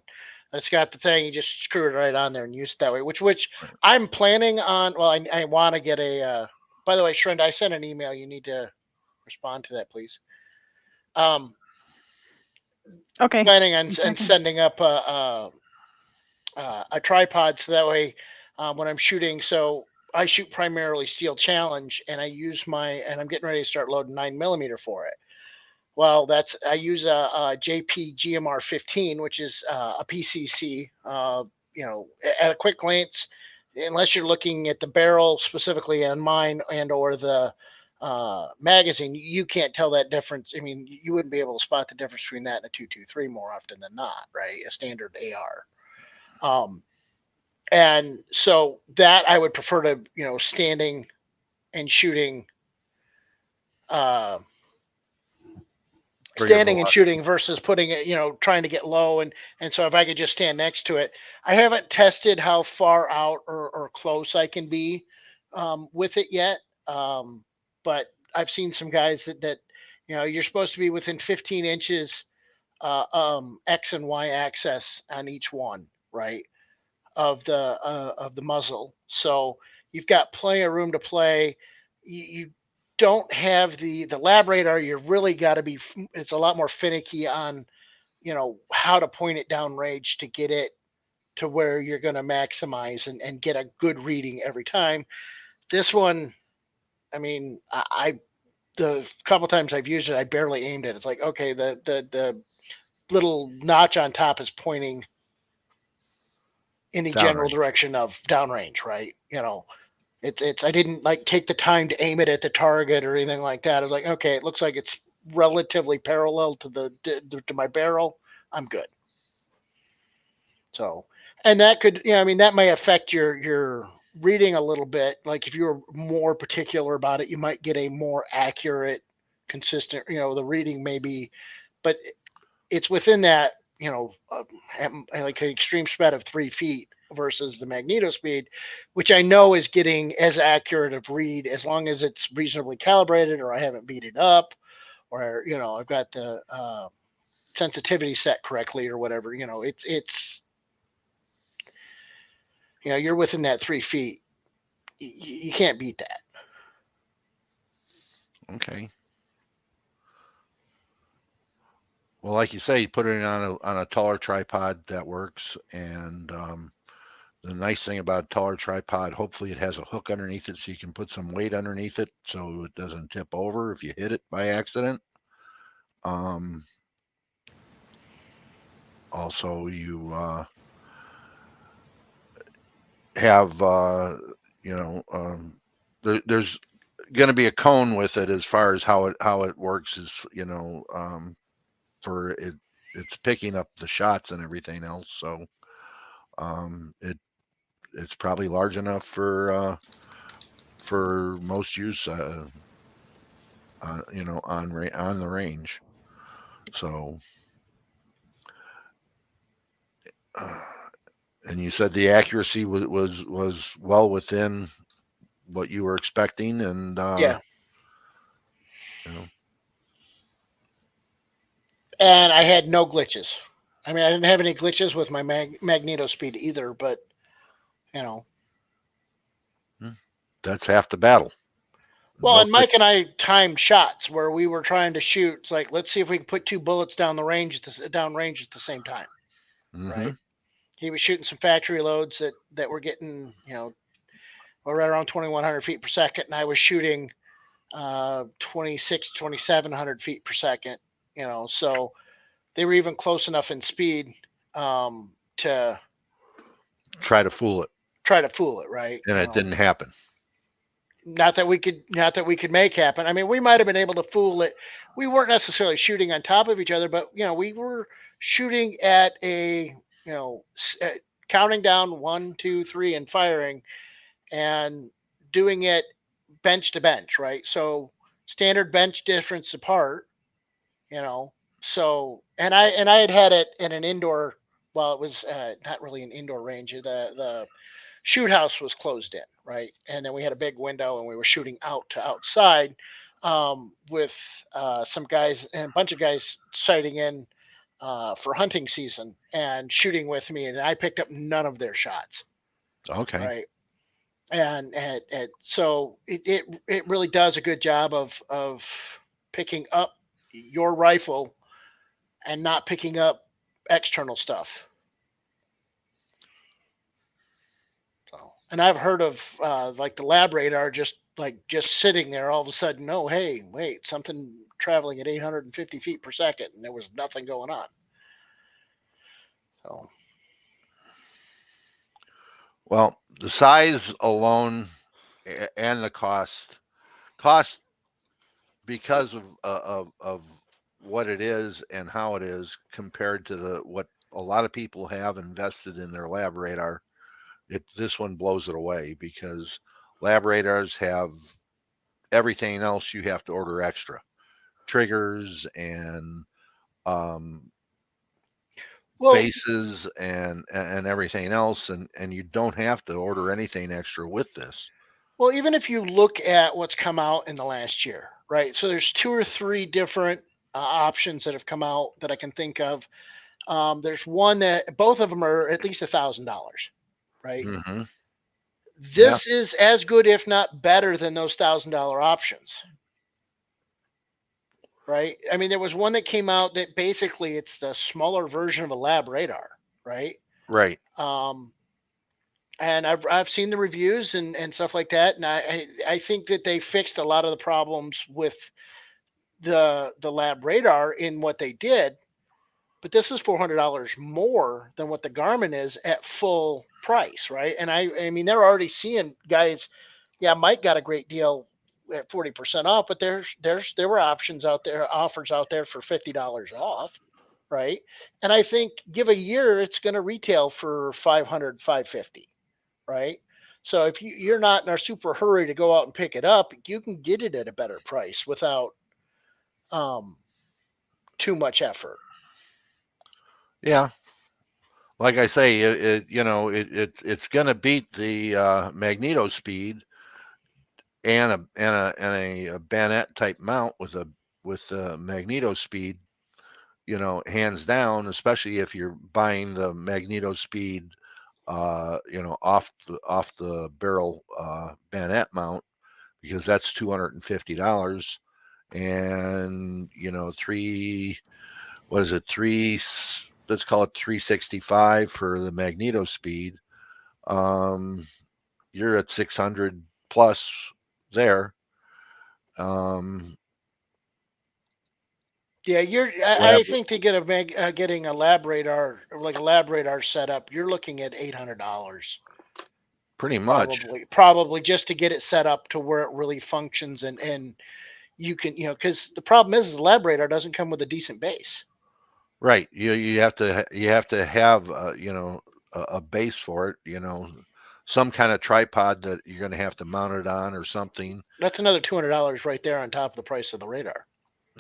that's got the thing. You just screw it right on there and use it that way, which I'm planning on. Well, I want to get a by the way, Shrend, I sent an email. You need to respond to that, please. Okay. Planning on sending up a tripod so that way when I'm shooting, so I shoot primarily Steel Challenge, and I use and I'm getting ready to start loading 9mm for it. Well, I use a JP GMR 15, which is a PCC. At a quick glance, unless you're looking at the barrel specifically on mine and or the magazine, you can't tell that difference. I mean, you wouldn't be able to spot the difference between that and a 223 more often than not, right? A standard AR. And so that I would prefer to, standing and shooting, standing and shooting versus putting it, trying to get low. And so if I could just stand next to it, I haven't tested how far out or close I can be with it yet. But I've seen some guys that you're supposed to be within 15 inches X and Y axis on each one, right, of the muzzle. So you've got plenty of room to play. You don't have the labradar. You really got to be. It's a lot more finicky on how to point it down range to get it to where you're going to maximize and get a good reading every time. This one, I mean, the couple times I've used it, I barely aimed it. It's like, okay, the little notch on top is pointing in the general direction of downrange, right? It's I didn't like take the time to aim it at the target or anything like that. I was like, okay, it looks like it's relatively parallel to to my barrel. I'm good. So, and that could, that may affect your reading a little bit. Like if you're more particular about it, you might get a more accurate, consistent, the reading may be, but it's within that, like an extreme spread of 3 feet versus the magnetospeed, which I know is getting as accurate of read as long as it's reasonably calibrated, or I haven't beat it up, or I've got the sensitivity set correctly or whatever. It's you're within that 3 feet. You can't beat that. Okay. Well, like you say, you put it on a taller tripod that works, and the nice thing about a taller tripod, hopefully it has a hook underneath it, so you can put some weight underneath it, so it doesn't tip over if you hit it by accident. Also, you have there's going to be a cone with it as far as how it works is for it. It's picking up the shots and everything else, so it's probably large enough for most use on the range. So and you said the accuracy was well within what you were expecting, and yeah. And I had no glitches. I mean, I didn't have any glitches with my magnetospeed either, but that's half the battle. Well, and Mike and I timed shots where we were trying to shoot. It's like, let's see if we can put 2 bullets down range at the same time, right? He was shooting some factory loads that were getting, right around 2,100 feet per second, and I was shooting 2,700 feet per second. So they were even close enough in speed to try to fool it. Right? And it didn't happen. Not that we could make happen. I mean, we might have been able to fool it. We weren't necessarily shooting on top of each other, but we were shooting at a counting down 1, 2, 3 and firing, and doing it bench to bench, right? So standard bench difference apart, So and I had it in an indoor. Well, it was not really an indoor range. The shoot house was closed in, right? And then we had a big window, and we were shooting out to outside with some guys and a bunch of guys sighting in for hunting season and shooting with me, and I picked up none of their shots. Okay. Right. And so it really does a good job of picking up your rifle and not picking up external stuff. So, and I've heard of like the labradar just sitting there all of a sudden. Oh, hey, wait, something traveling at 850 feet per second, and there was nothing going on. So, well, the size alone and the cost because of what it is and how it is compared to what a lot of people have invested in their lab radar, this one blows it away, because lab radars have everything else you have to order extra, triggers and Well, bases and everything else, and you don't have to order anything extra with this. well, even if you look at what's come out in the last year, right? So there's 2 or 3 different options that have come out that I can think of. There's one that both of them are at least $1,000, right? Mm-hmm. This is as good, if not better, than those $1,000 options, right? I mean, there was one that came out that basically it's the smaller version of a lab radar, right? Right. And I've seen the reviews and stuff like that, and I think that they fixed a lot of the problems with the lab radar in what they did. But this is $400 more than what the Garmin is at full price, right? And I mean, they're already seeing guys. Yeah, Mike got a great deal at 40% off, but there were options out there, offers out there for $50 off, right? And I think give a year, it's going to retail for 500, 550, right? So if you're not in a super hurry to go out and pick it up, you can get it at a better price without too much effort. Yeah. Like I say, it's going to beat the magnetospeed and a bayonet type mount with magnetospeed, hands down, especially if you're buying the magnetospeed, off the barrel bayonet mount, because that's $250, and let's call it 365 for the magnetospeed. You're at 600 plus there. Yeah, I think to get getting a lab radar, or like a lab radar setup, you're looking at $800. Pretty much. Probably just to get it set up to where it really functions, and you can, because the problem is the lab radar doesn't come with a decent base. Right. You have to have a base for it, some kind of tripod that you're going to have to mount it on or something. That's another $200 right there on top of the price of the radar.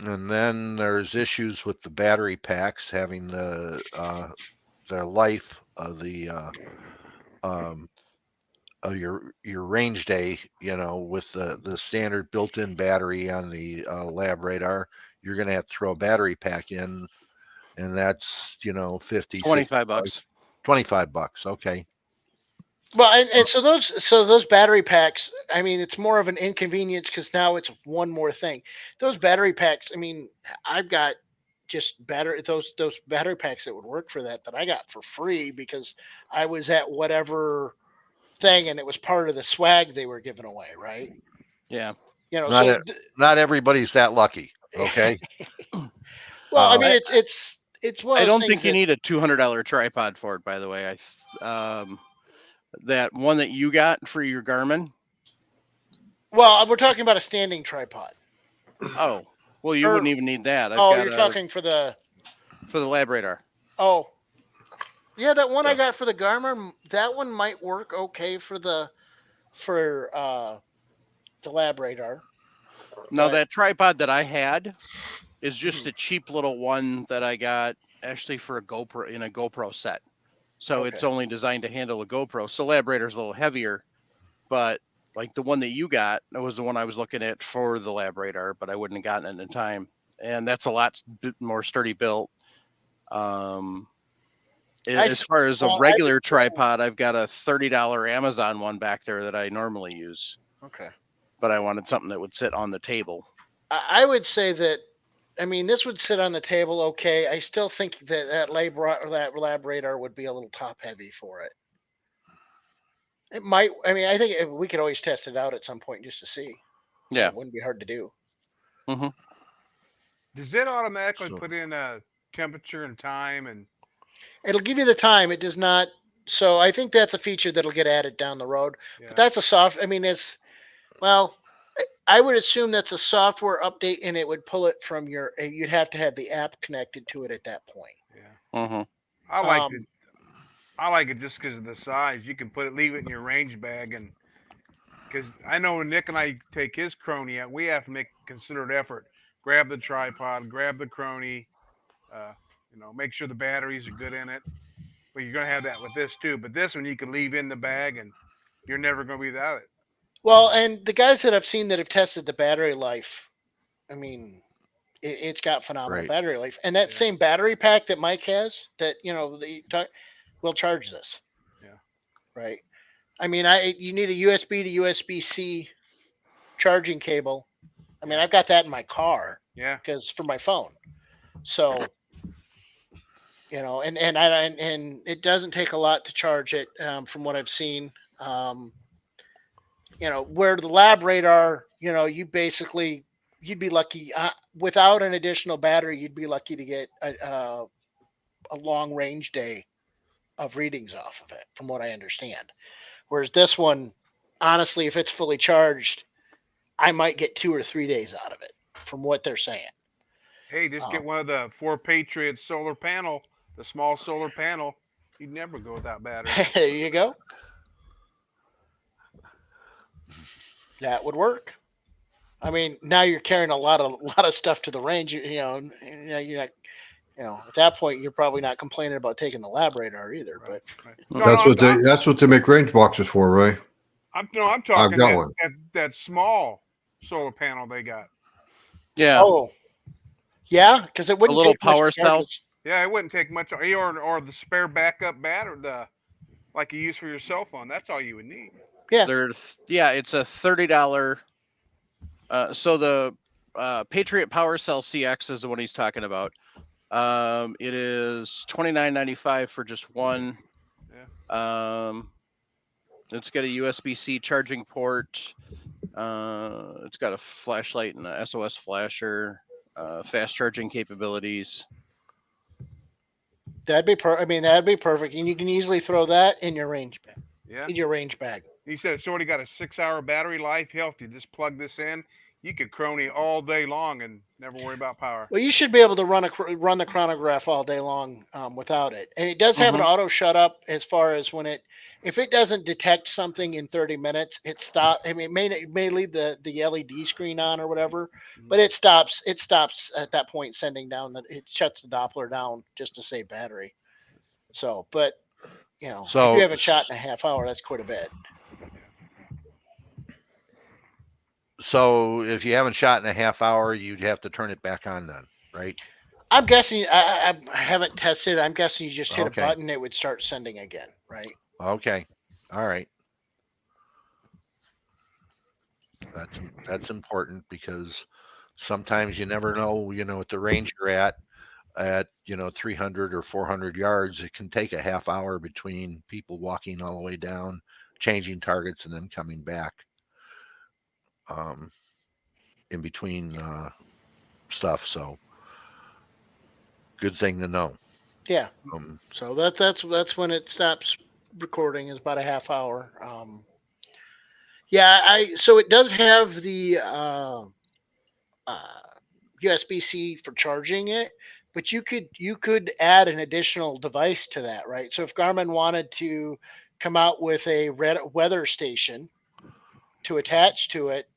And then there's issues with the battery packs having the life of the your range day, with the standard built-in battery on the lab radar. You're going to have to throw a battery pack in, and that's 50, $25. $25. Okay. Well, and so those battery packs, I mean, it's more of an inconvenience because now it's one more thing. Those battery packs, I mean, I've got just those battery packs that would work for that I got for free because I was at whatever thing and it was part of the swag they were giving away, right? Yeah. Not everybody's that lucky. Okay. Well, I mean, it's one. I Of those don't think you need a $200 tripod for it. By the way, that one that you got for your Garmin. Well, we're talking about a standing tripod. Oh, well, you wouldn't even need that. You're talking for the lab radar. Oh, yeah, that one I got for the Garmin, that one might work okay for the lab radar. No, that tripod that I had is just a cheap little one that I got actually for a GoPro set. So it's only designed to handle a GoPro. So lab radar's a little heavier, but like the one that you got, that was the one I was looking at for the lab radar, but I wouldn't have gotten it in time. And that's a lot more sturdy built. As far as a regular tripod, I've got a $30 Amazon one back there that I normally use. Okay. But I wanted something that would sit on the table. I would say that, I mean, this would sit on the table okay. I still think that lab radar would be a little top heavy for it. It might. I mean, I think we could always test it out at some point just to see. Yeah, it wouldn't be hard to do. Mm-hmm. Does it automatically put in a temperature and time, and it'll give you the time? It does not. So I think that's a feature that'll get added down the road. Yeah. But that's a soft. I mean, I would assume that's a software update, and it would pull it from your. You'd have to have the app connected to it at that point. Yeah. Mm-hmm. I like it. I like it just because of the size. You can leave it in your range bag, and because I know when Nick and I take his crony out, we have to make considered effort. Grab the tripod, grab the crony, make sure the batteries are good in it. But you're gonna have that with this too. But this one you can leave in the bag, and you're never gonna be without it. Well, and the guys that I've seen that have tested the battery life, I mean, it's got phenomenal Right. battery life. And that Yeah. same battery pack that Mike has, that will charge this. Yeah. Right. I mean, you need a USB to USB-C charging cable. I mean, Yeah. I've got that in my car Yeah. because for my phone. So, and it doesn't take a lot to charge it, from what I've seen. Where the lab radar, you'd be lucky without an additional battery. You'd be lucky to get a long range day of readings off of it, from what I understand. Whereas this one, honestly, if it's fully charged, I might get 2 or 3 days out of it, from what they're saying. Hey, just get one of the 4 Patriot solar panel, the small solar panel. You'd never go without battery. There you go. That would work. I mean, now you're carrying a lot of stuff to the range. You're not. At that point, you're probably not complaining about taking the lab radar either. Right. But Right. That's what they make range boxes for, Ray. I'm talking got one. that small solar panel they got. Yeah. oh, yeah, because it wouldn't little take much power to charge cell? this. Yeah, it wouldn't take much, or the spare backup battery, like you use for your cell phone. That's all you would need. Yeah. It's a $30. So the Patriot Power Cell CX is the one he's talking about. It is $29.95 for just one. Yeah. It's got a USB-C charging port. It's got a flashlight and a SOS flasher. Fast charging capabilities. That'd be perfect, and you can easily throw that in your range bag. Yeah. In your range bag. He said it's already got a 6-hour battery life. Hell, if you just plug this in, you could crony all day long and never worry about power. Well, you should be able to run the chronograph all day long without it, and it does have an auto shut up as far as if it doesn't detect something in 30 minutes, it stops. I mean, it may leave the LED screen on or whatever, but it stops. It stops at that point, sending down it shuts the Doppler down just to save battery. So, but if you have a shot in a half hour, that's quite a bit. So if you haven't shot in a half hour, you'd have to turn it back on then, right? I'm guessing. I haven't tested. I'm guessing you just hit Okay. a button, it would start sending again, right? Okay. All right. That's important because sometimes you never know, at the range you're at 300 or 400 yards, it can take a half hour between people walking all the way down, changing targets, and then coming back. In between stuff, so good thing to know. Yeah. So that's when it stops recording, is about a half hour. So it does have the USB-C for charging it, but you could add an additional device to that, right? So if Garmin wanted to come out with a weather station to attach to it,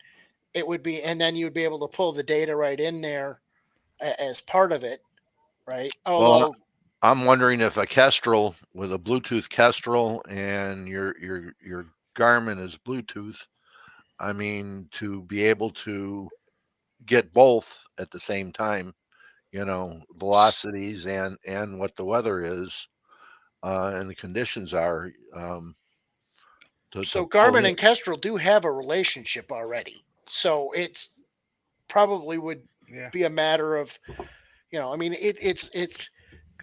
it would be, and then you'd be able to pull the data right in there as part of it, right? Although, well, I'm wondering if a Kestrel with a Bluetooth Kestrel and your Garmin is Bluetooth. I mean, to be able to get both at the same time, velocities and what the weather is and the conditions are. So Garmin and Kestrel do have a relationship already. So it's probably would be a matter of, it's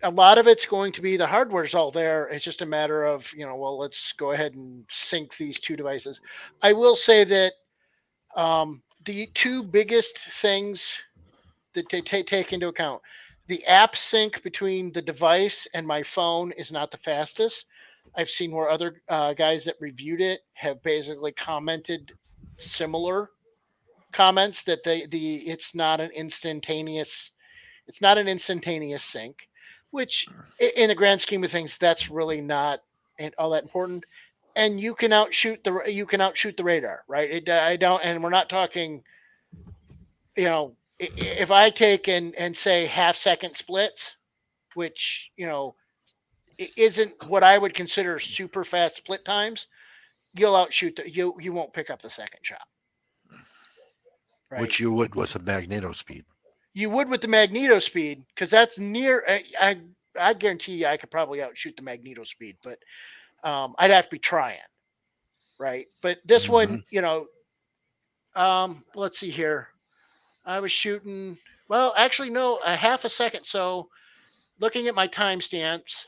a lot of it's going to be the hardware's all there. It's just a matter of, let's go ahead and sync these two devices. I will say that the two biggest things that they take into account, the app sync between the device and my phone is not the fastest. I've seen where other guys that reviewed it have basically commented similar comments that it's not an instantaneous sync, which in the grand scheme of things, that's really not all that important. And you can outshoot the radar, right? And we're not talking, if I take and say half-second splits, which, isn't what I would consider super fast split times, you'll outshoot you won't pick up the second shot. Right? Which you would with a magnetospeed. You would with the magnetospeed, because that's near. I guarantee you, I could probably outshoot the magnetospeed, but I'd have to be trying, right? But this one, let's see here. I was shooting. Well, actually, no, a half a second. So, looking at my timestamps,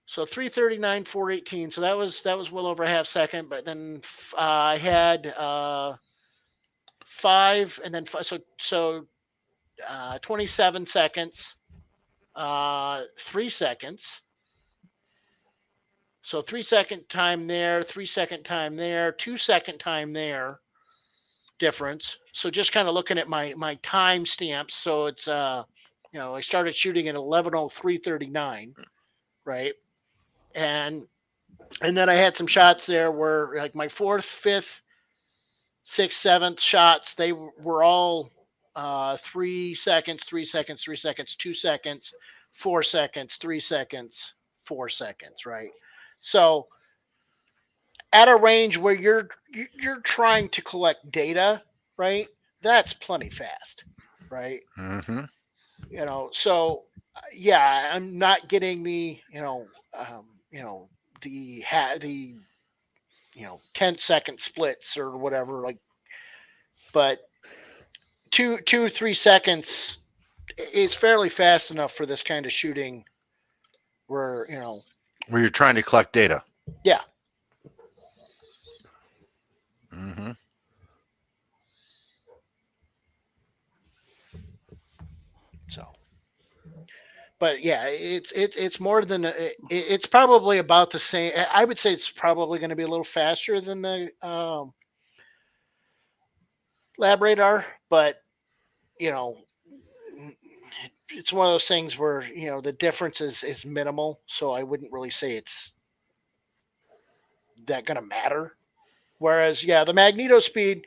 so 3:39, 4:18. So that was well over a half second. But then I had 5, and then so 27 seconds, 3 seconds. So 3-second time there, 3-second time there, 2-second time there difference. So just kind of looking at my time stamps. So it's I started shooting at 11:03:39, right? And then I had some shots there where like my 4th, 5th, 6th, 7th shots, they were all 3 seconds, 3 seconds, 3 seconds, 2 seconds, 4 seconds, 3 seconds, 4 seconds, right? So at a range where you're trying to collect data, right? That's plenty fast, right? Mm-hmm. So yeah, I'm not getting the the 10-second splits or whatever, like, but 2-3 seconds is fairly fast enough for this kind of shooting where where you're trying to collect data. Yeah. Mm-hmm. So, but yeah, it's more than it's probably about the same. I would say it's probably going to be a little faster than the labradar, but it's one of those things where the difference is minimal, so I wouldn't really say it's that going to matter. Whereas, yeah, the magnetospeed,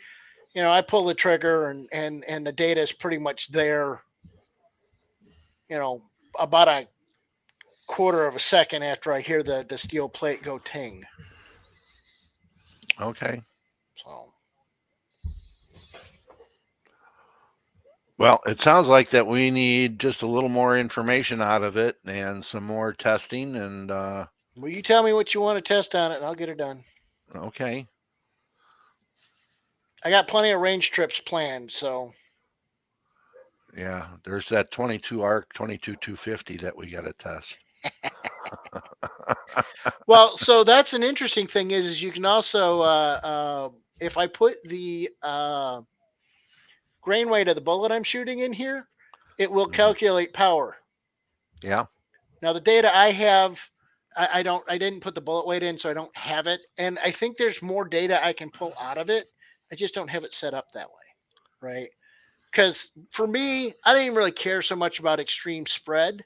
I pull the trigger and the data is pretty much there, about a quarter of a second after I hear the steel plate go ting. Okay. So, well, it sounds like that we need just a little more information out of it and some more testing. And well, you tell me what you want to test on it, and I'll get it done. Okay. I got plenty of range trips planned, so. Yeah, there's that 22 ARC 22-250 that we got to test. Well, so that's an interesting thing is you can also, if I put the grain weight of the bullet I'm shooting in here, it will calculate power. Yeah. Now the data I have, I didn't put the bullet weight in, so I don't have it. And I think there's more data I can pull out of it. I just don't have it set up that way, right? Because for me, I didn't really care so much about extreme spread.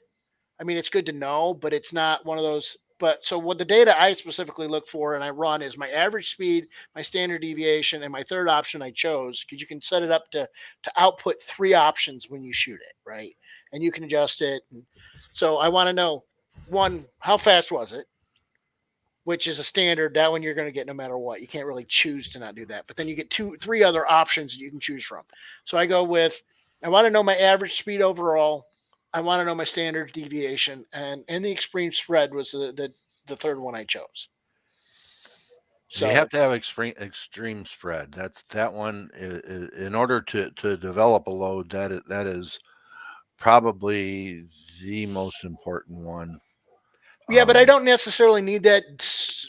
I mean, it's good to know, but it's not one of those. But so what the data I specifically look for and I run is my average speed, my standard deviation, and my third option I chose, because you can set it up to output 3 options when you shoot it, right? And you can adjust it. And so I want to know, 1, how fast was it? Which is a standard. That one you're going to get no matter what. You can't really choose to not do that. But then you get 3 other options you can choose from. So I go with, I want to know my average speed overall. I want to know my standard deviation. And the extreme spread was the third one I chose. So you have to have extreme spread. That one is, in order to develop a load, that is probably the most important one. Yeah, but I don't necessarily need that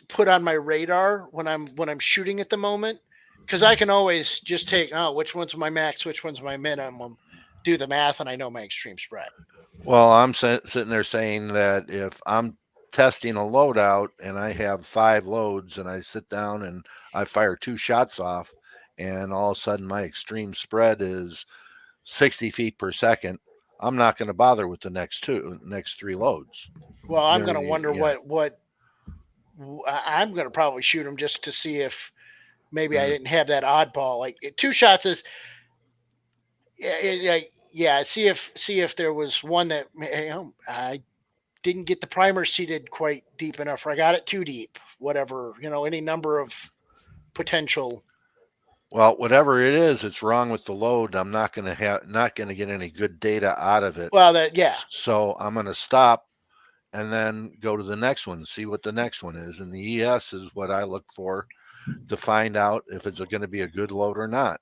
put on my radar when I'm shooting at the moment, because I can always just take, which one's my max, which one's my minimum, do the math, and I know my extreme spread. Well, I'm sitting there saying that if I'm testing a loadout and I have 5 loads and I sit down and I fire 2 shots off, and all of a sudden my extreme spread is 60 feet per second, I'm not going to bother with the next 3 loads. Well, I'm You going know, to wonder yeah. I'm going to probably shoot them just to see if maybe I Mm. didn't have that oddball. Like 2 shots is, yeah. See if there was one that, you know, I didn't get the primer seated quite deep enough, or I got it too deep. Whatever, you know, any number of potential. Well, whatever it is, it's wrong with the load. I'm not going to get any good data out of it. Well, that yeah. So I'm going to stop and then go to the next one, see what the next one is. And the ES is what I look for to find out if it's going to be a good load or not.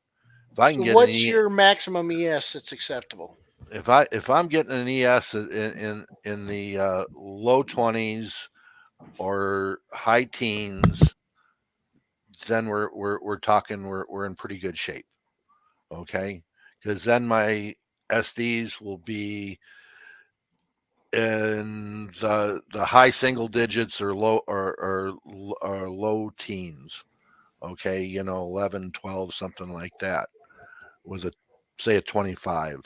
If I can get What's your maximum ES that's acceptable? if I'm getting an ES in the low 20s or high teens, then we're talking we're in pretty good shape. Okay, because then my SDs will be in the high single digits or low teens. Okay, you know, 11, 12, something like that, with a 25.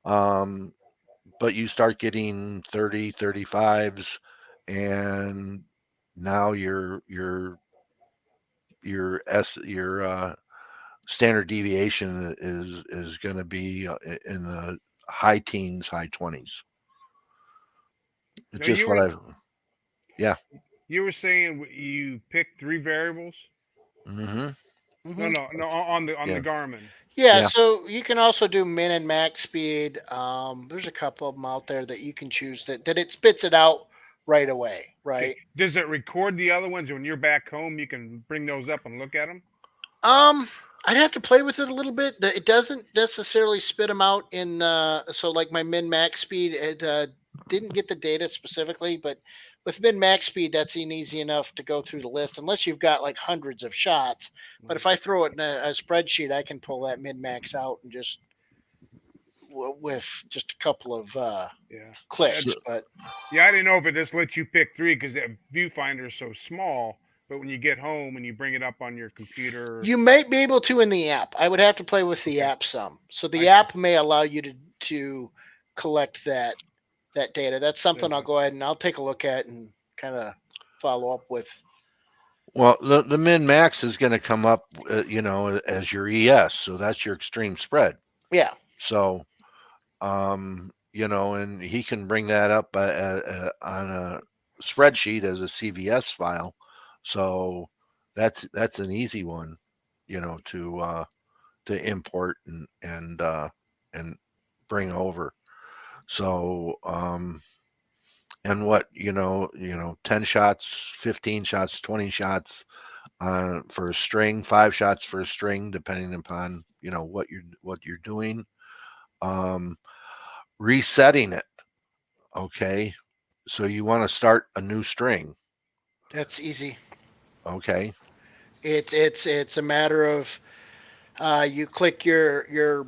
But you start getting 30, 35s, and now your standard deviation is going to be in the high teens, high 20s. It's Now, just what I've. Yeah. You were saying you picked 3 variables. Mm-hmm. No, on the Yeah. Garmin. Yeah, Yeah. so you can also do min and max speed. There's a couple of them out there that you can choose that it spits it out right away, right? Okay. Does it record the other ones when you're back home? You can bring those up and look at them. I'd have to play with it a little bit. It doesn't necessarily spit them out in so like my min max speed, it didn't get the data specifically, but with min max speed, that's easy enough to go through the list unless you've got like hundreds of shots. But if I throw it in a spreadsheet, I can pull that min max out and just with just a couple of Yeah. clicks. So- But Yeah, I didn't know if it just lets you pick 3 because that viewfinder is so small. But when you get home and you bring it up on your computer, you might be able to in the app. I would have to play with the Okay. app some. So I the see. app may allow you to collect that data. That's something I'll Okay. go ahead and I'll take a look at and kind of follow up with. Well, the min max is going to come up, you know, as your ES, so that's your extreme spread. Yeah. So, you know, and he can bring that up on a spreadsheet as a CVS file. So that's an easy one, you know, to import and bring over. So, and what, you know, 10 shots, 15 shots, 20 shots for a string, 5 shots for a string, depending upon, you know, what you're doing. Resetting it. Okay. So you want to start a new string. That's easy. Okay. It's a matter of you click your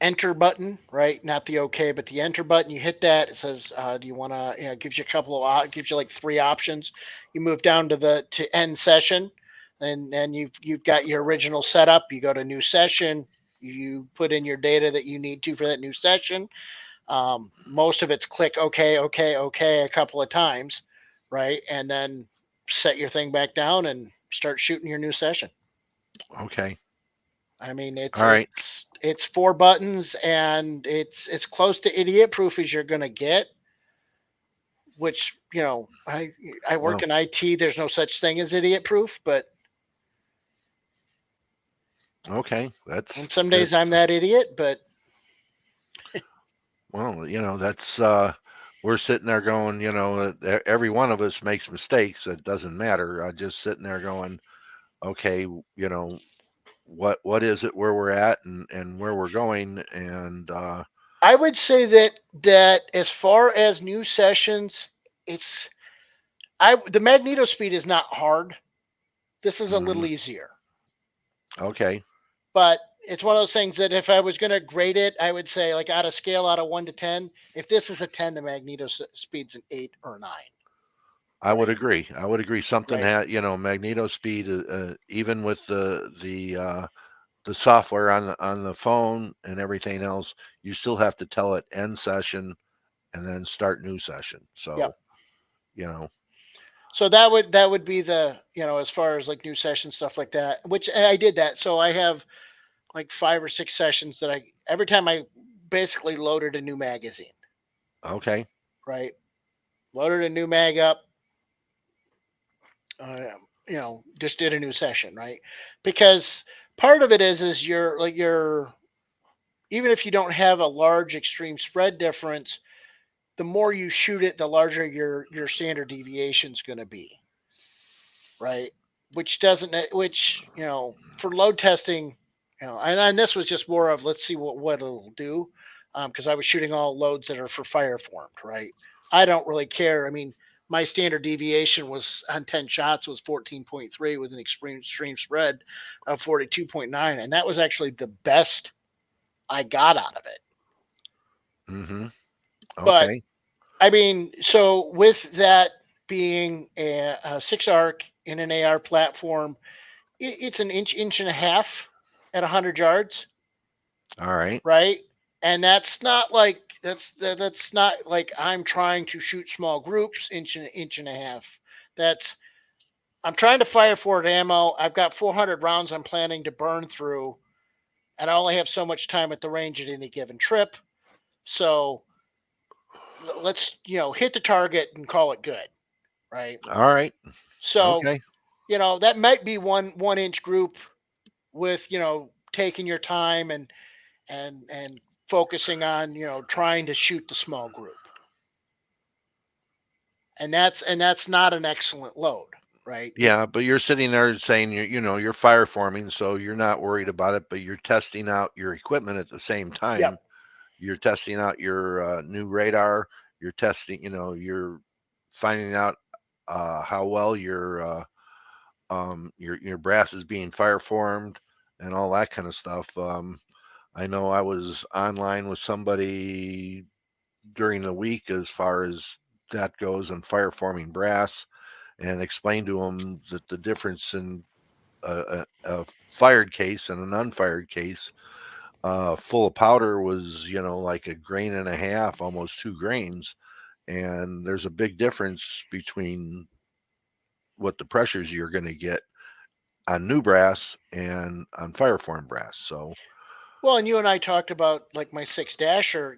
enter button, right? Not the OK, but the enter button. You hit that. It says, do you want to? You know, it gives you a couple of, gives you like 3 options. You move down to end session, and you've got your original setup. You go to new session. You put in your data that you need to for that new session. Most of it's click OK a couple of times, right? And then set your thing back down and start shooting your new session. Okay. I mean, it's All right. it's 4 buttons, and it's close to idiot proof as you're gonna get. Which, you know, I work in IT. There's no such thing as idiot proof, but Okay. and some days I'm that idiot, but well, you know, that's we're sitting there going, you know, every one of us makes mistakes. It doesn't matter. I'm just sitting there going, okay, you know, what is it, where we're at and where we're going, and I would say that as far as new sessions, it's the magnetospeed is not hard. This is a little easier. Okay. But it's one of those things that if I was going to grade it, I would say like out of 1 to 10. If this is a 10, the magneto speed's an 8 or 9. I would agree. I would agree. Something Right. magneto speed, even with the software on the phone and everything else, you still have to tell it end session and then start new session. So, Yep. you know, So that would be the, as far as like new session stuff like that, which I did that. So I have like 5 or 6 sessions that every time I basically loaded a new magazine, okay. right? Loaded a new mag up, just did a new session, right? Because part of it is you're even if you don't have a large extreme spread difference, the more you shoot it, the larger your standard deviation is going to be, right? Which doesn't, for load testing, and this was just more of let's see what it'll do, because I was shooting all loads that are for fire formed, right? I don't really care. I mean, my standard deviation was on 10 shots was 14.3 with an extreme spread of 42.9, and that was actually the best I got out of it. Mm-hmm. But Okay. I mean, so with that being a 6 arc in an AR platform, it's an inch and a half at 100 yards, All right. right? And that's not like I'm trying to shoot small groups. Inch and a half. That's I'm trying to fire forward ammo. I've got 400 rounds I'm planning to burn through, and I only have so much time at the range at any given trip. So let's hit the target and call it good, right? All right. So Okay. that might be one inch group with taking your time and focusing on trying to shoot the small group, and that's not an excellent load, right? Yeah, but you're sitting there saying you're fire forming, so you're not worried about it, but you're testing out your equipment at the same time. Yep. You're testing out your new radar. You're testing, you're finding out how well your brass is being fire formed and all that kind of stuff. I know I was online with somebody during the week as far as that goes and fire forming brass, and explained to them that the difference in a fired case and an unfired case full of powder was like a grain and a half, almost 2 grains, and there's a big difference between what the pressures you're going to get on new brass and on fire form brass. So Well, and you and I talked about like my 6 dasher,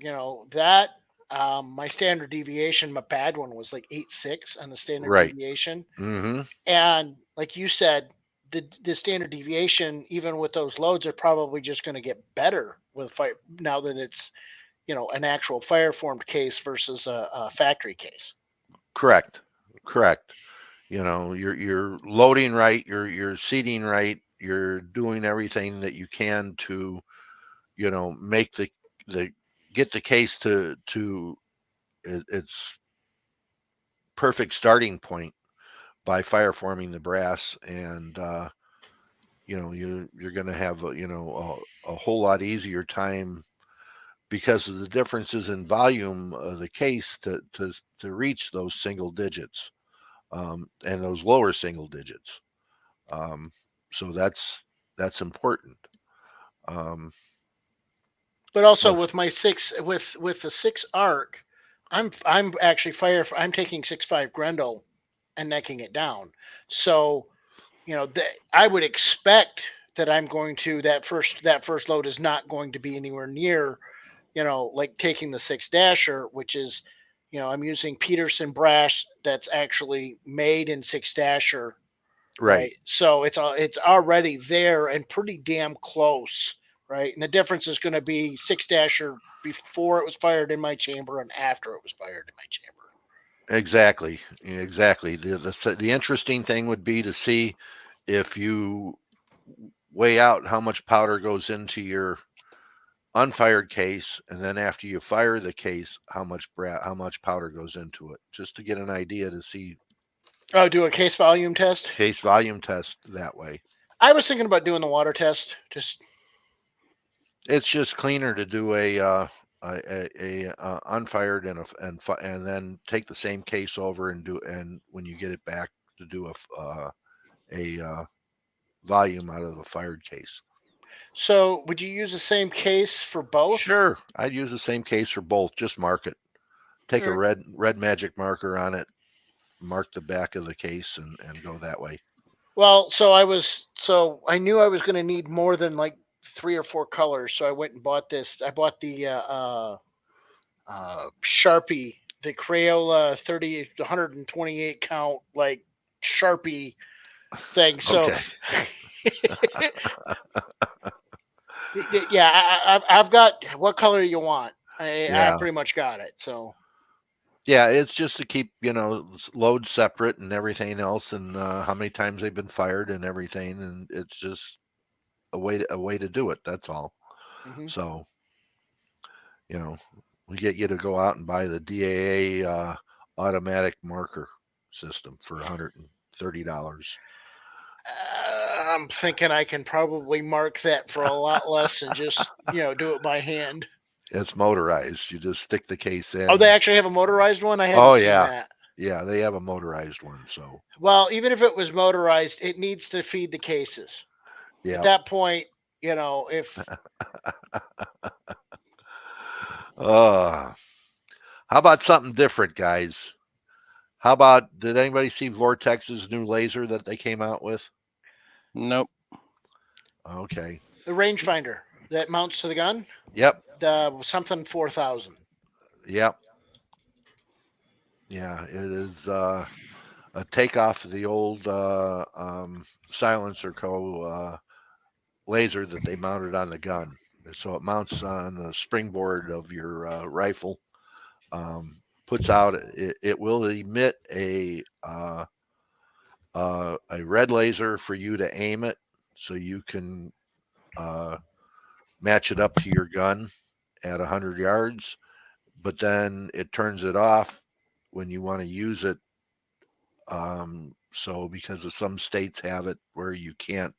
that my standard deviation, my bad one was like 8.6 on the standard right. deviation. Mm-hmm. And like you said, the standard deviation, even with those loads, are probably just going to get better with fire now that it's an actual fire formed case versus a factory case. Correct. You're loading right, you're seating right, you're doing everything that you can to make the get the case to its perfect starting point by fire forming the brass, and you're going to have a whole lot easier time because of the differences in volume of the case to reach those single digits, and those lower single digits. So that's important. But also with my with the 6 arc, I'm actually I'm taking 6.5 Grendel and necking it down. So I would expect that I'm going to that first load is not going to be anywhere near like taking the 6 dasher, which is I'm using Peterson brass that's actually made in 6 dasher, right? So it's already there and pretty damn close, right? And the difference is going to be 6 dasher before it was fired in my chamber and after it was fired in my chamber. Exactly. The interesting thing would be to see if you weigh out how much powder goes into your unfired case, and then after you fire the case, how much powder goes into it, just to get an idea to see. Oh, do a case volume test. Case volume test that way. I was thinking about doing the water test. Just It's just cleaner to do a unfired and then take the same case over and when you get it back to do a volume out of a fired case. So would you use the same case for both? Sure, I'd use the same case for both. Just mark it. Take a red magic marker on it, mark the back of the case, and go that way. Well, so I knew I was going to need more than like 3 or 4 colors, so I went and bought this. I bought the Sharpie, the Crayola 128 count like Sharpie thing. So Okay. yeah, I've got what color you want. I Yeah. pretty much got it. So Yeah, it's just to keep loads separate and everything else, and how many times they've been fired and everything, and it's just a way to do it. That's all. So, we get you to go out and buy the DAA automatic marker system for $130. I'm thinking I can probably mark that for a lot less and just do it by hand. It's motorized. You just stick the case in. Oh, they actually have a motorized one? I haven't seen that. Yeah, they have a motorized one. So, well, even if it was motorized, it needs to feed the cases. Yeah. At that point, if how about something different, guys? How about, did anybody see Vortex's new laser that they came out with? Nope. Okay. The rangefinder that mounts to the gun? Yep. Something 4,000. Yep. Yeah, it is a takeoff of the old Silencer Co. Laser that they mounted on the gun. So it mounts on the springboard of your rifle. Puts out, it will emit a red laser for you to aim it, so you can match it up to your gun at 100 yards. But then it turns it off when you want to use it. So because of some states have it where you can't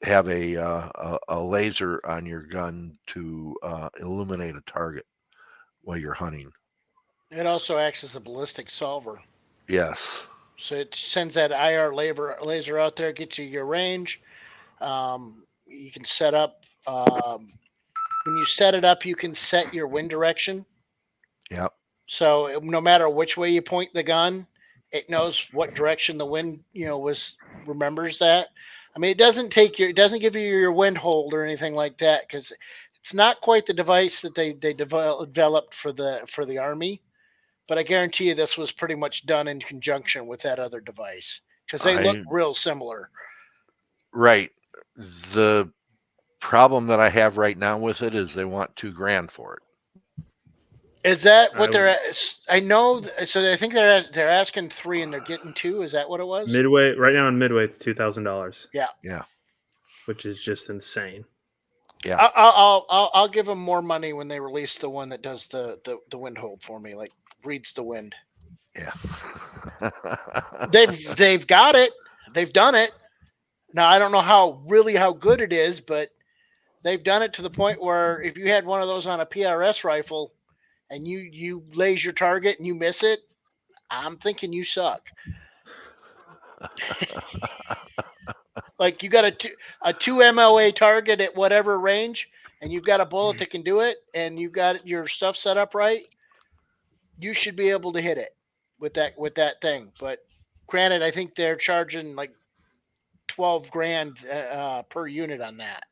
have a laser on your gun to illuminate a target while you're hunting. It also acts as a ballistic solver. Yes. So it sends that IR laser out there, gets you your range. You can set up, when you set it up, you can set your wind direction. Yep. So no matter which way you point the gun, it knows what direction the wind, remembers that. I mean, it doesn't give you your wind hold or anything like that, because it's not quite the device that they developed for the Army. But I guarantee you this was pretty much done in conjunction with that other device, because they look real similar. Right. The problem that I have right now with it is they want $2,000 for it. Is that what they're? I know. So I think they're asking 3 and they're getting 2. Is that what it was? Midway right now in Midway, it's $2,000. Yeah. Yeah. Which is just insane. Yeah. I'll give them more money when they release the one that does the wind hold for me, like reads the wind. Yeah. They've got it. They've done it. Now I don't know how good it is, but they've done it to the point where if you had one of those on a PRS rifle and you laze your target and you miss it, I'm thinking you suck. Like you got a 2 MOA target at whatever range, and you've got a bullet that can do it, and you've got your stuff set up right, you should be able to hit it with that thing. But granted, I think they're charging like $12,000 per unit on that,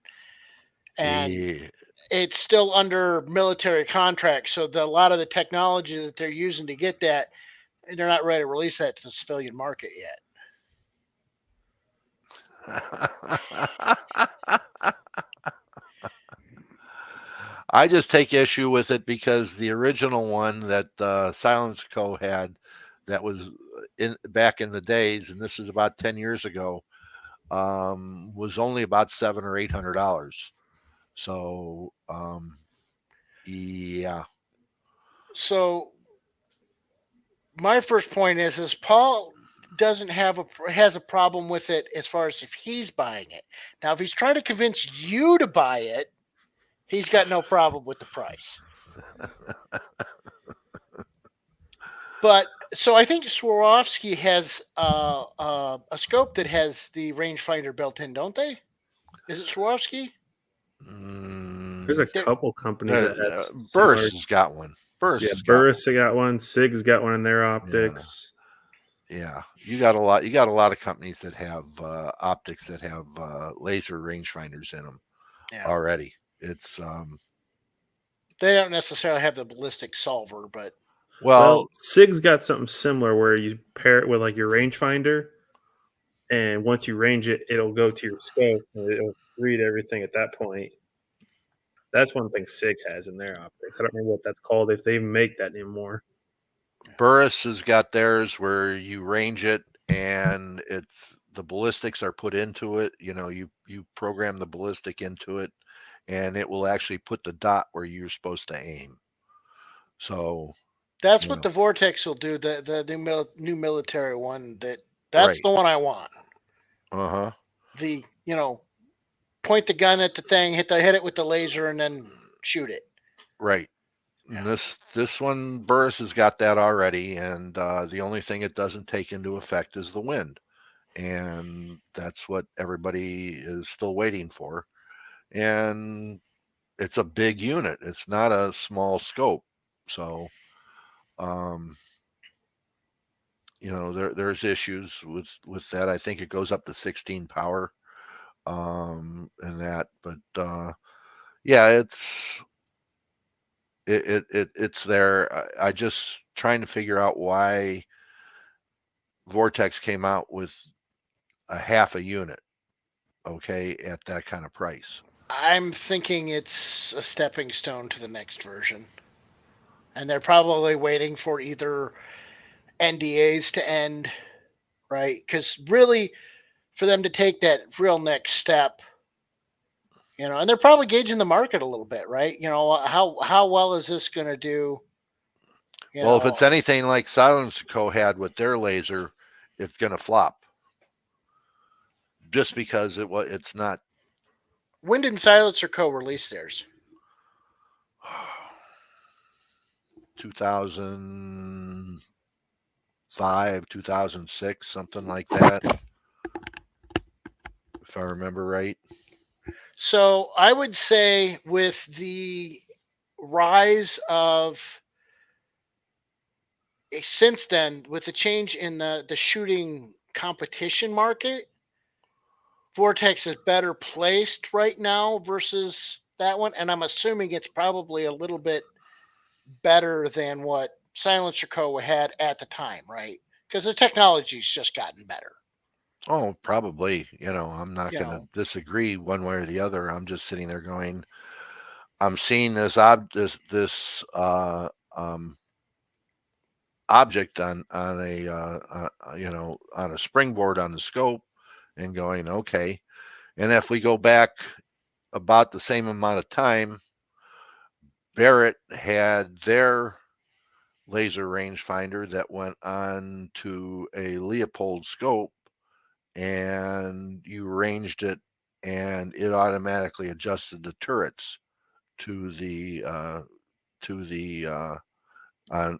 and it's still under military contract. So a lot of the technology that they're using to get that, they're not ready to release that to the civilian market yet. I just take issue with it because the original one that Silence Co. had, that was back in the days, and this was about 10 years ago, was only about $700 or $800. So, yeah. So my first point is Paul, has a problem with it as far as if he's buying it. Now, if he's trying to convince you to buy it, he's got no problem with the price. But so I think Swarovski has a scope that has the rangefinder built in, don't they? Is it Swarovski? There's a There- couple companies that have Burris similar. has got one. Burris Yeah, has got one. Burris they got one. Sig's got one in their optics. Yeah, you got a lot. You got a lot of companies that have optics that have laser rangefinders in them Yeah. already. It's They don't necessarily have the ballistic solver, but Well, Sig's got something similar where you pair it with like your rangefinder, and once you range it, it'll go to your scope and it'll read everything at that point. That's one thing Sig has in their optics. I don't remember what that's called if they make that anymore. Burris has got theirs where you range it and it's the ballistics are put into it. You know, you program the ballistic into it, and it will actually put the dot where you're supposed to aim. So that's what the Vortex will do. The new military one that's Right. the one I want. The Point the gun at the thing, hit it with the laser, and then shoot it. Right. And this one, Burris has got that already, and the only thing it doesn't take into effect is the wind, and that's what everybody is still waiting for. And it's a big unit; it's not a small scope. So, there's issues with that. I think it goes up to 16 power, and that. But yeah, it's there. I just trying to figure out why Vortex came out with a half a unit, okay, at that kind of price. I'm thinking it's a stepping stone to the next version. And they're probably waiting for either NDAs to end, right? Because really, for them to take that real next step, and they're probably gauging the market a little bit, right? How well is this going to do? Well, if it's anything like Silence Co. had with their laser, it's going to flop. Just because it's not. When did Silencer Co. release theirs? 2005, 2006, something like that, if I remember right. So I would say with the rise of since then, with the change in the shooting competition market, Vortex is better placed right now versus that one, and I'm assuming it's probably a little bit better than what Silencer Co. had at the time, right? Because the technology's just gotten better. Oh, probably. I'm not going to disagree one way or the other. I'm just sitting there going, I'm seeing this object on a springboard on the scope, and going, okay. And if we go back about the same amount of time, Barrett had their laser rangefinder that went on to a Leopold scope, and you ranged it, and it automatically adjusted the turrets to the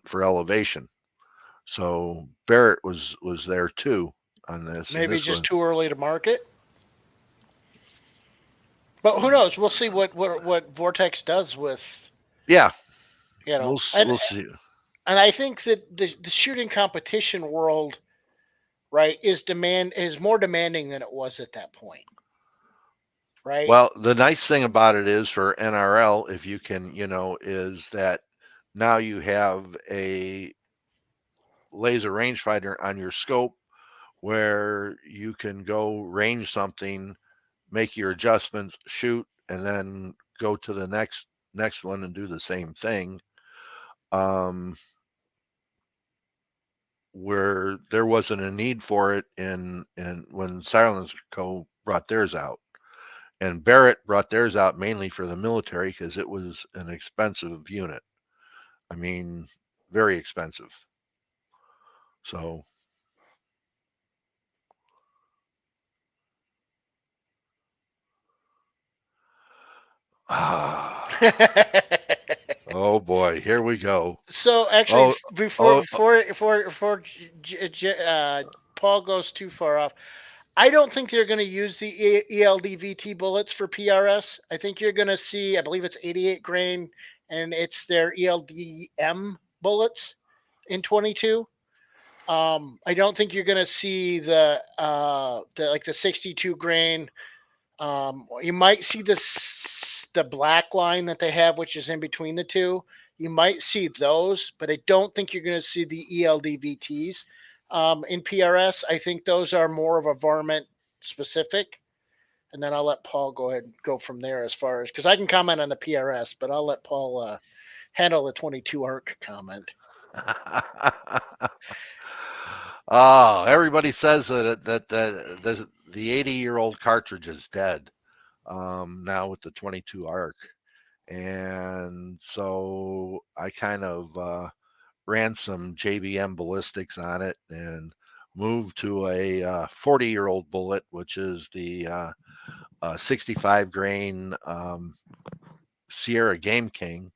for elevation. So Barrett was there too on this. Maybe just too early to market. But who knows? We'll see what Vortex does with. Yeah. We'll see. And I think that the shooting competition world, right, is more demanding than it was at that point. Right. Well, the nice thing about it is for NRL, if you can, is that now you have a laser rangefinder on your scope where you can go range something, make your adjustments, shoot, and then go to the next one and do the same thing. Where there wasn't a need for it in when Silence Co. brought theirs out. And Barrett brought theirs out mainly for the military because it was an expensive unit. I mean, very expensive. So Oh boy, here we go. So actually, Oh, before oh, Paul goes too far off, I don't think you're going to use the ELDVT bullets for PRS. I think you're going to see, I believe it's 88 grain, and it's their ELDM bullets in 22. I don't think you're going to see the like the 62 grain. You might see the black line that they have, which is in between the two. You might see those, but I don't think you're going to see the ELDVTs in PRS. I think those are more of a varmint specific. And then I'll let Paul go ahead and go from there as far as, because I can comment on the PRS, but I'll let Paul handle the 22 arc comment. Oh, everybody says that the 80-year-old cartridge is dead now with the 22 arc, and so I kind of ran some JBM ballistics on it and moved to a 40-year-old bullet, which is the 65 grain Sierra Game King,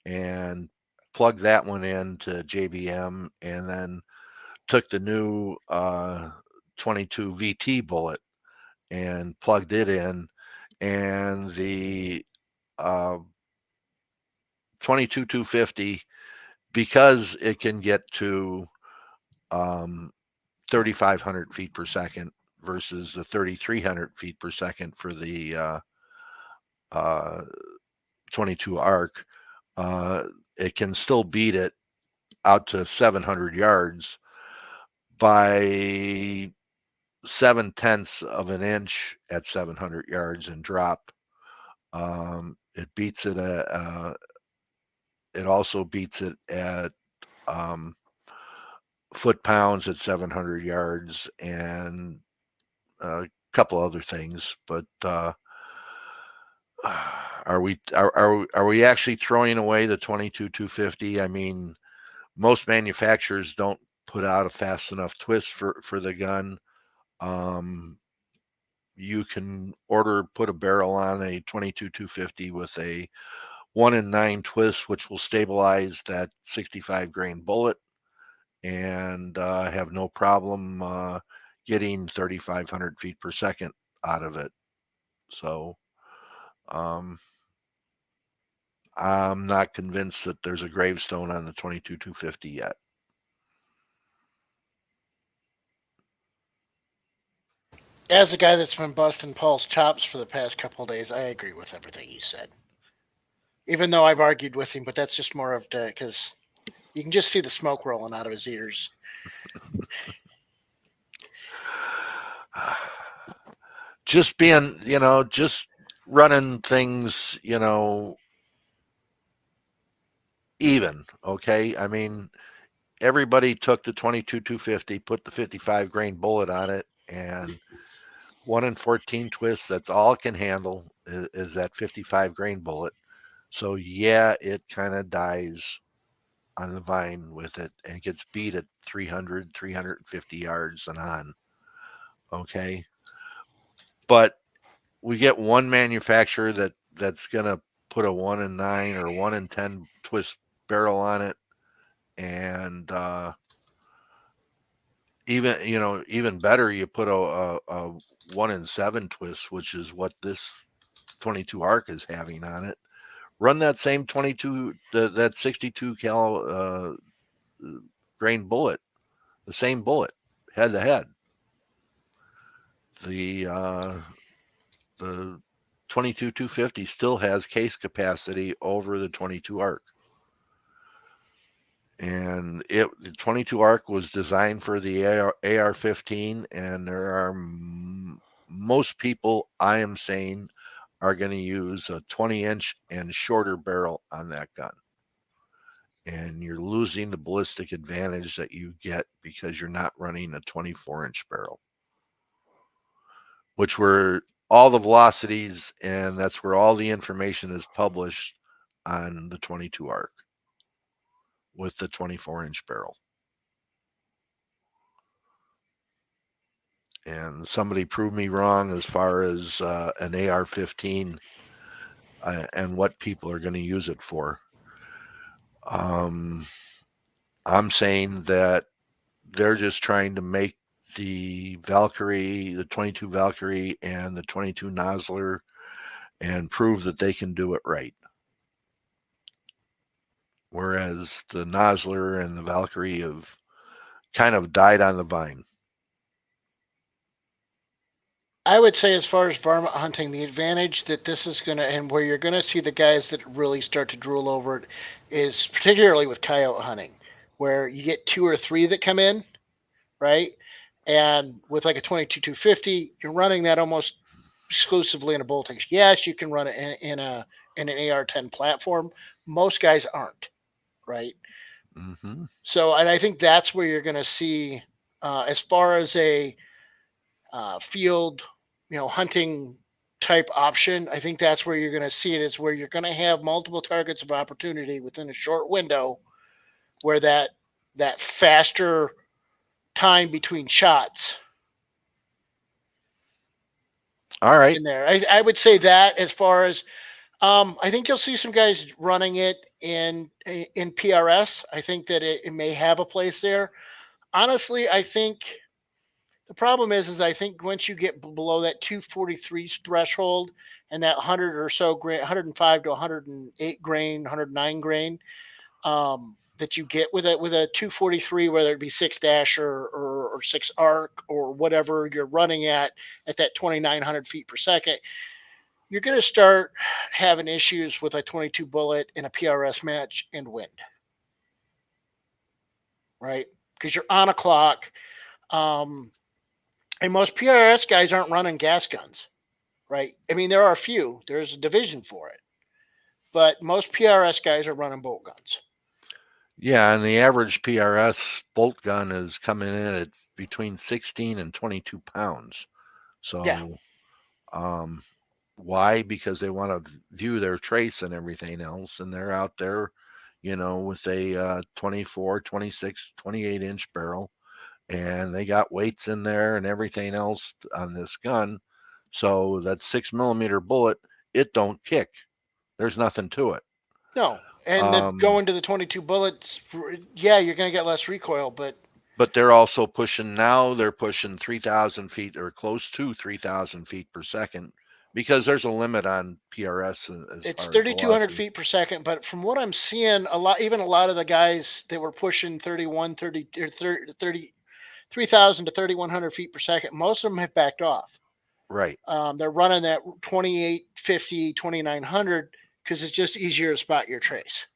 and plugged that one into JBM, and then took the new 22 VT bullet and plugged it in, and the 22 250, because it can get to 3,500 feet per second versus the 3,300 feet per second for the 22 arc, it can still beat it out to 700 yards by 7/10 of an inch at 700 yards and drop. It beats it it also beats it at foot pounds at 700 yards and a couple other things. But are we actually throwing away the 22 250? I mean, most manufacturers don't put out a fast enough twist for the gun. You can put a barrel on a 22 250 with a 1-in-9 twist, which will stabilize that 65 grain bullet, and have no problem getting 3,500 feet per second out of it. So I'm not convinced that there's a gravestone on the 22 250 yet. As a guy that's been busting Paul's chops for the past couple of days, I agree with everything he said. Even though I've argued with him, but that's just more of because you can just see the smoke rolling out of his ears. Just being, just running things, even, okay? I mean, everybody took the 22 250, put the 55 grain bullet on it, and 1-in-14 twist, that's all it can handle is that 55 grain bullet. So yeah, it kind of dies on the vine with it and gets beat at 300, 350 yards and on. Okay. But we get one manufacturer that's going to put a 1-in-9 or 1-in-10 twist barrel on it. And even better, you put a 1-in-7 twist, which is what this 22 arc is having on it. Run that same 22, that 62 cal grain bullet, the same bullet, head to head. The 22 250 still has case capacity over the 22 arc. And the 22 arc was designed for the AR-15, and there are most people, I am saying, are going to use a 20-inch and shorter barrel on that gun. And you're losing the ballistic advantage that you get because you're not running a 24-inch barrel, which were all the velocities, and that's where all the information is published on the 22 arc with the 24-inch barrel. And somebody proved me wrong as far as an AR-15 and what people are going to use it for. I'm saying that they're just trying to make the Valkyrie, the 22 Valkyrie, and the 22 Nosler, and prove that they can do it right. Whereas the Nosler and the Valkyrie have kind of died on the vine. I would say, as far as varmint hunting, the advantage that this is going to, and where you're going to see the guys that really start to drool over it, is particularly with coyote hunting, where you get 2 or 3 that come in, right? And with like a 22-250, you're running that almost exclusively in a bolt action. Yes, you can run it in an AR-10 platform. Most guys aren't, right? Mm-hmm. So, and I think that's where you're going to see, as far as a field, hunting type option, I think that's where you're going to see it, is where you're going to have multiple targets of opportunity within a short window, where that faster time between shots. All right. In there, I would say that, as far as I think you'll see some guys running it in PRS. I think that it may have a place there. Honestly, I think the problem is I think once you get below that 243 threshold and that 100 or so grain, 105 to 108 grain, 109 grain, that you get with a 243, whether it be 6 dash or 6 arc or whatever you're running at that 2,900 feet per second, you're going to start having issues with a 22 bullet in a PRS match and wind, right? Because you're on a clock. And most PRS guys aren't running gas guns, right? I mean, there are a few. There's a division for it. But most PRS guys are running bolt guns. Yeah, and the average PRS bolt gun is coming in at between 16 and 22 pounds. So, Yeah. Why? Because they want to view their trace and everything else, and they're out there, with a 24, 26, 28-inch barrel, and they got weights in there and everything else on this gun. So that 6mm bullet, it don't kick. There's nothing to it. No. And then going to the 22 bullets, yeah, you're going to get less recoil, but they're also they're pushing 3,000 feet or close to 3,000 feet per second, because there's a limit on PRS. It's 3,200 feet per second. But from what I'm seeing, a lot of the guys that were pushing 3,000 to 3,100 feet per second, most of them have backed off. Right. They're running that 2850, 2,900 because it's just easier to spot your trace.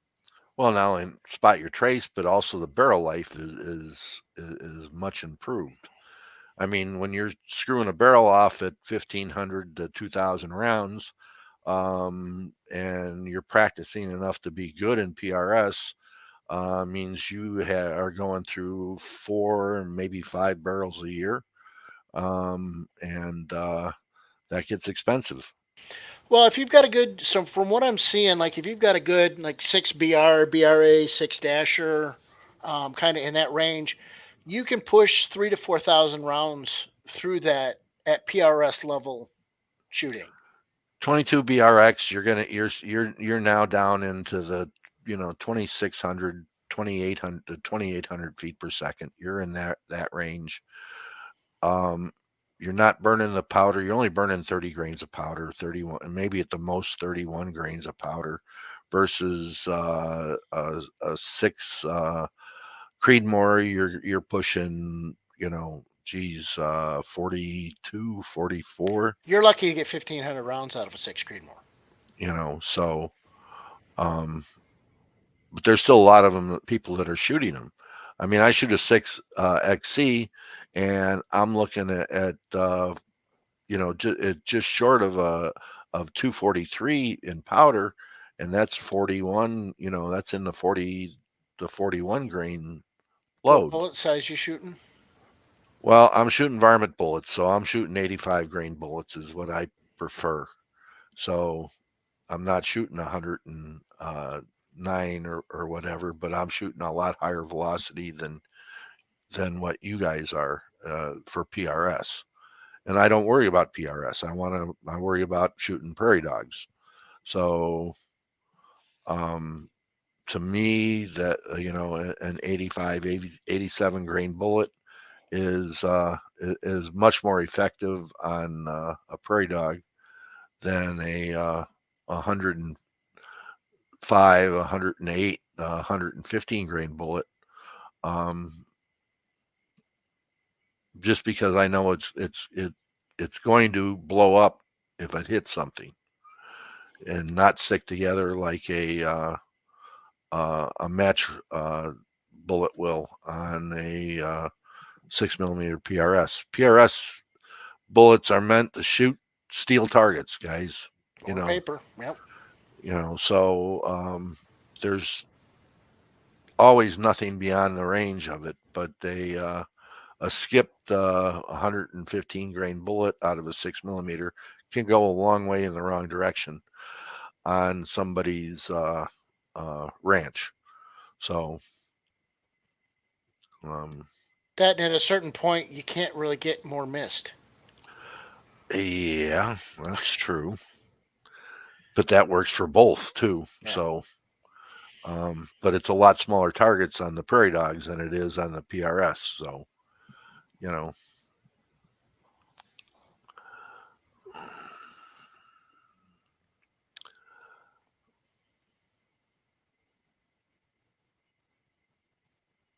Well, not only spot your trace, but also the barrel life is much improved. I mean, when you're screwing a barrel off at 1,500 to 2,000 rounds, and you're practicing enough to be good in PRS, means you are going through 4 and maybe 5 barrels a year, and that gets expensive. Well, if you've got a good, so from what I'm seeing, like if you've got a good 6 BR, BRA, 6 dasher, kind of in that range, you can push 3,000 to 4,000 rounds through that at PRS level shooting. 22 BRX, you're now down into the 2,600, 2,800 to 2,800 feet per second. You're in that range. You're not burning the powder. You're only burning 30 grains of powder, 31, and maybe at the most 31 grains of powder, versus a 6 Creedmoor. You're pushing 42, 44. You're lucky to get 1,500 rounds out of a 6 Creedmoor. So, but there's still a lot of them, people that are shooting them. I mean, I shoot a 6 XC, and I'm looking at just short of 243 in powder, and that's 41. That's in the 40 to 41 grain load. What bullet size you shooting? Well, I'm shooting varmint bullets, so I'm shooting 85 grain bullets is what I prefer. So I'm not shooting 109 or whatever, but I'm shooting a lot higher velocity than what you guys are for PRS. And I don't worry about PRS. I worry about shooting prairie dogs. So, to me, that an 85, 87 grain bullet is much more effective on a prairie dog than a 105, 108, 115 grain bullet. Just because I know it's going to blow up if it hits something, and not stick together like a match bullet will on a 6mm PRS. PRS bullets are meant to shoot steel targets, guys. Or paper. Yep. So there's always nothing beyond the range of it, but a skipped 115 grain bullet out of a 6mm can go a long way in the wrong direction on somebody's ranch. So that, and at a certain point, you can't really get more missed. Yeah, that's true. But that works for both too. Yeah. So, but it's a lot smaller targets on the prairie dogs than it is on the PRS. So,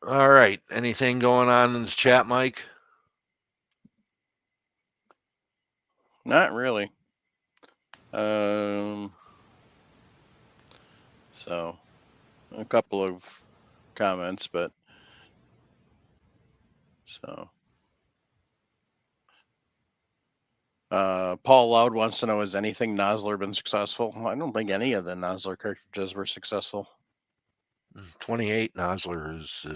All right. Anything going on in the chat, Mike? Not really. So a couple of comments, but so Paul Loud wants to know, has anything Nosler been successful? I don't think any of the Nosler cartridges were successful. 28 Nosler is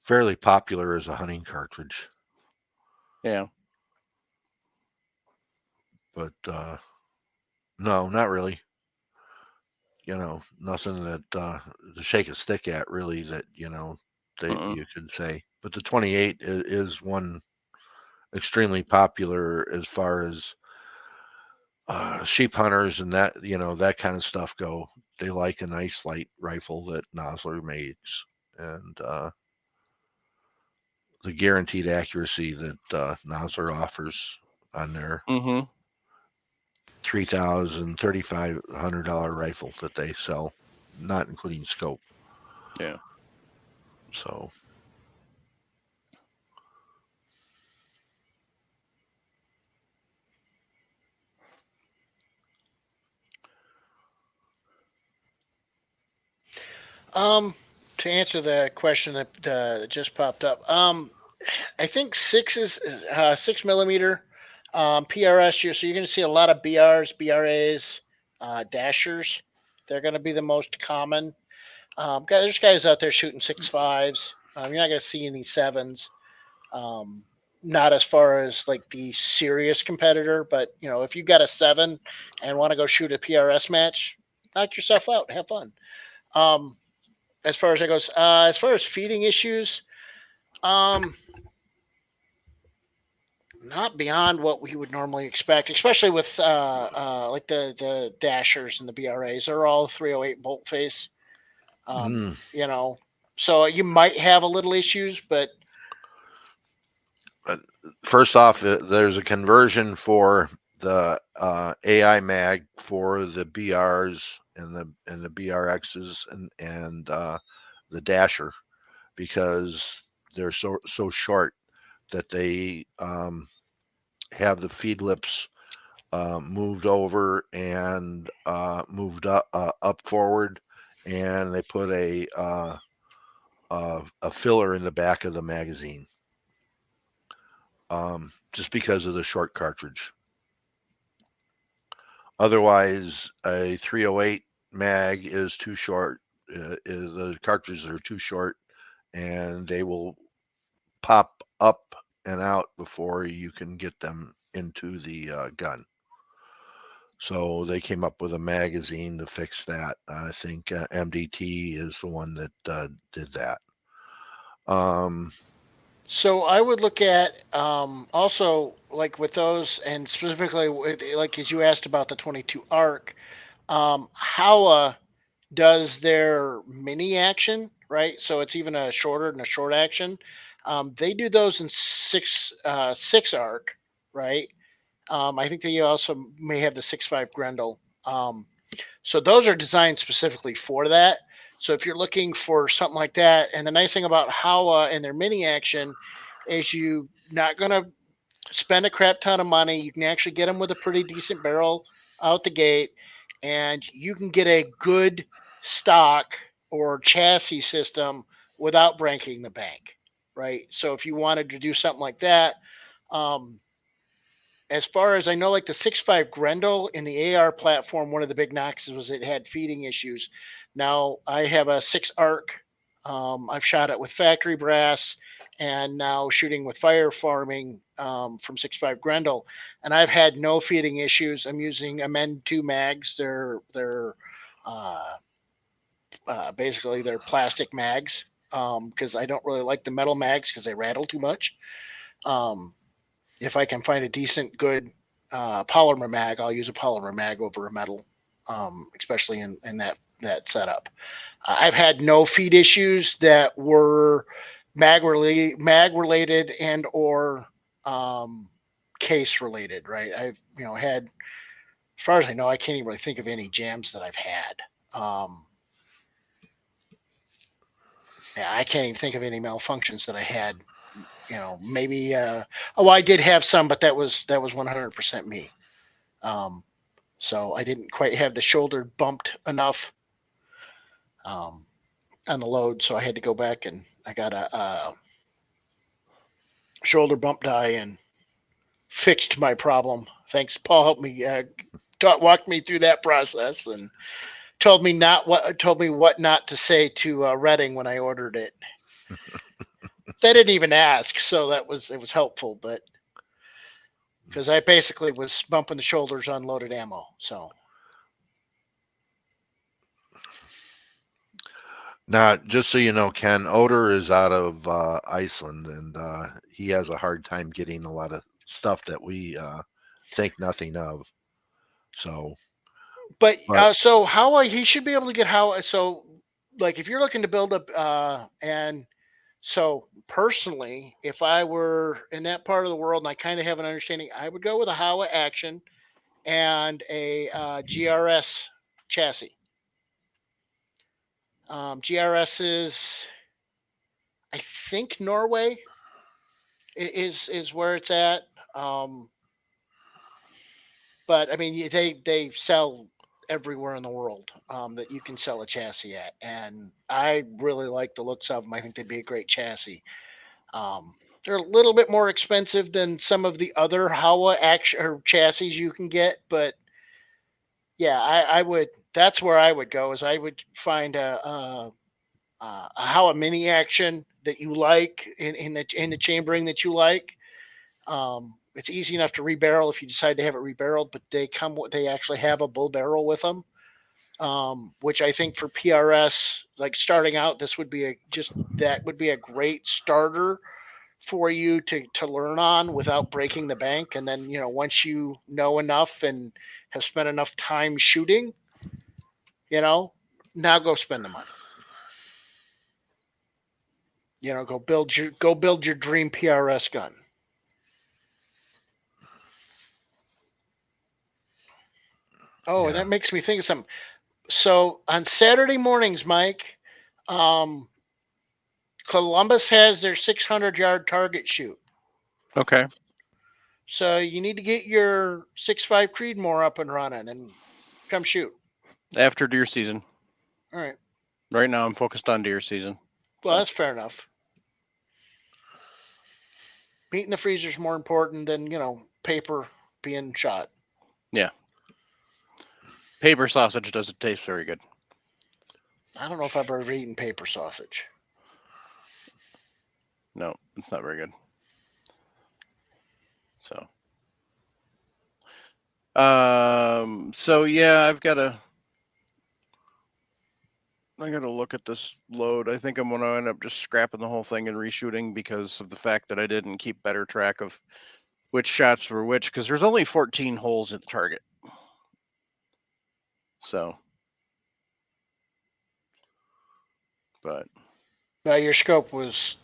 fairly popular as a hunting cartridge. Yeah. But no, not really. Nothing that to shake a stick at, really, that that you could say. But the 28 is one extremely popular as far as sheep hunters and that that kind of stuff go. They like a nice light rifle that Nosler makes, and the guaranteed accuracy that Nosler offers on their $3,000, $3,500 rifle that they sell, not including scope. Yeah. So. To answer the question that just popped up, I think 6mm PRS. So you're going to see a lot of BRs, BRAs, dashers. They're going to be the most common. There's guys out there shooting 6.5s. You're not going to see any 7s. Not as far as like the serious competitor, but if you got a 7 and want to go shoot a PRS match, knock yourself out, have fun. As far as that goes, as far as feeding issues, not beyond what we would normally expect, especially with like the dashers and the BRAs. They're all 308 bolt face. So you might have a little issues, but first off, there's a conversion for the AI mag for the BRs and the BRXs and the dasher, because they're so short that they have the feed lips moved over and moved up forward, and they put a filler in the back of the magazine, just because of the short cartridge. Otherwise, a 308 mag is too short. The cartridges are too short, and they will pop up and out before you can get them into the gun. So they came up with a magazine to fix that. I think MDT is the one that did that. So I would look at also like with those, and specifically like as you asked about the 22 arc, how does their mini action, right? So it's even a shorter than a short action. They do those in six arc, right? I think they also may have the 6.5 Grendel. So those are designed specifically for that. So if you're looking for something like that, and the nice thing about Howa and their mini action is you not going to spend a crap ton of money. You can actually get them with a pretty decent barrel out the gate, and you can get a good stock or chassis system without breaking the bank, right? So if you wanted to do something like that, um, as far as I know, like the 6.5 Grendel in the AR platform, one of the big knocks was it had feeding issues. Now I have a 6 arc. I've shot it with factory brass and now shooting with fire farming from 6.5 Grendel, and I've had no feeding issues. I'm using Amend 2 mags. They're uh, basically they're plastic mags because I don't really like the metal mags because they rattle too much. Um, if I can find a decent, good polymer mag, I'll use a polymer mag over a metal, especially in that setup. I've had no feed issues that were mag related and or case related. Right? I've had, as far as I know, I can't even really think of any jams that I've had. Yeah, I can't even think of any malfunctions that I had. Maybe I did have some, but that was 100% me. So I didn't quite have the shoulder bumped enough on the load, so I had to go back and I got a shoulder bump die and fixed my problem. Thanks, Paul helped me walked me through that process and told me what not to say to Redding when I ordered it. They didn't even ask, so it was helpful, but because I basically was bumping the shoulders on loaded ammo. So now, just so you know, Ken, Oder is out of Iceland, and he has a hard time getting a lot of stuff that we think nothing of. So, but but so how he should be able to get how so like if you're looking to build up and so personally, if I were in that part of the world and I kind of have an understanding, I would go with a Howa Action and a GRS chassis. GRS is, I think, Norway is where it's at. But I mean, they sell everywhere in the world that you can sell a chassis at, and I really like the looks of them. I think they'd be a great chassis. They're a little bit more expensive than some of the other Howa action or chassis you can get, but yeah, I would. That's where I would go. Is I would find a Howa mini action that you like in the chambering that you like. It's easy enough to rebarrel if you decide to have it rebarreled, but they actually have a bull barrel with them, which I think for PRS, like starting out, that would be a great starter for you to learn on without breaking the bank. And then once you know enough and have spent enough time shooting, now go spend the money. Go build your dream PRS gun. Oh, and that makes me think of something. So on Saturday mornings, Mike, Columbus has their 600-yard target shoot. Okay. So you need to get your 6.5 Creedmoor up and running and come shoot. After deer season. All right. Right now, I'm focused on deer season. Well, that's fair enough. Meat in the freezer is more important than paper being shot. Yeah. Paper sausage doesn't taste very good. I don't know if I've ever eaten paper sausage. No, it's not very good. So yeah, I've got I got to look at this load. I think I'm going to end up just scrapping the whole thing and reshooting because of the fact that I didn't keep better track of which shots were which, because there's only 14 holes at the target. So, but Now your scope was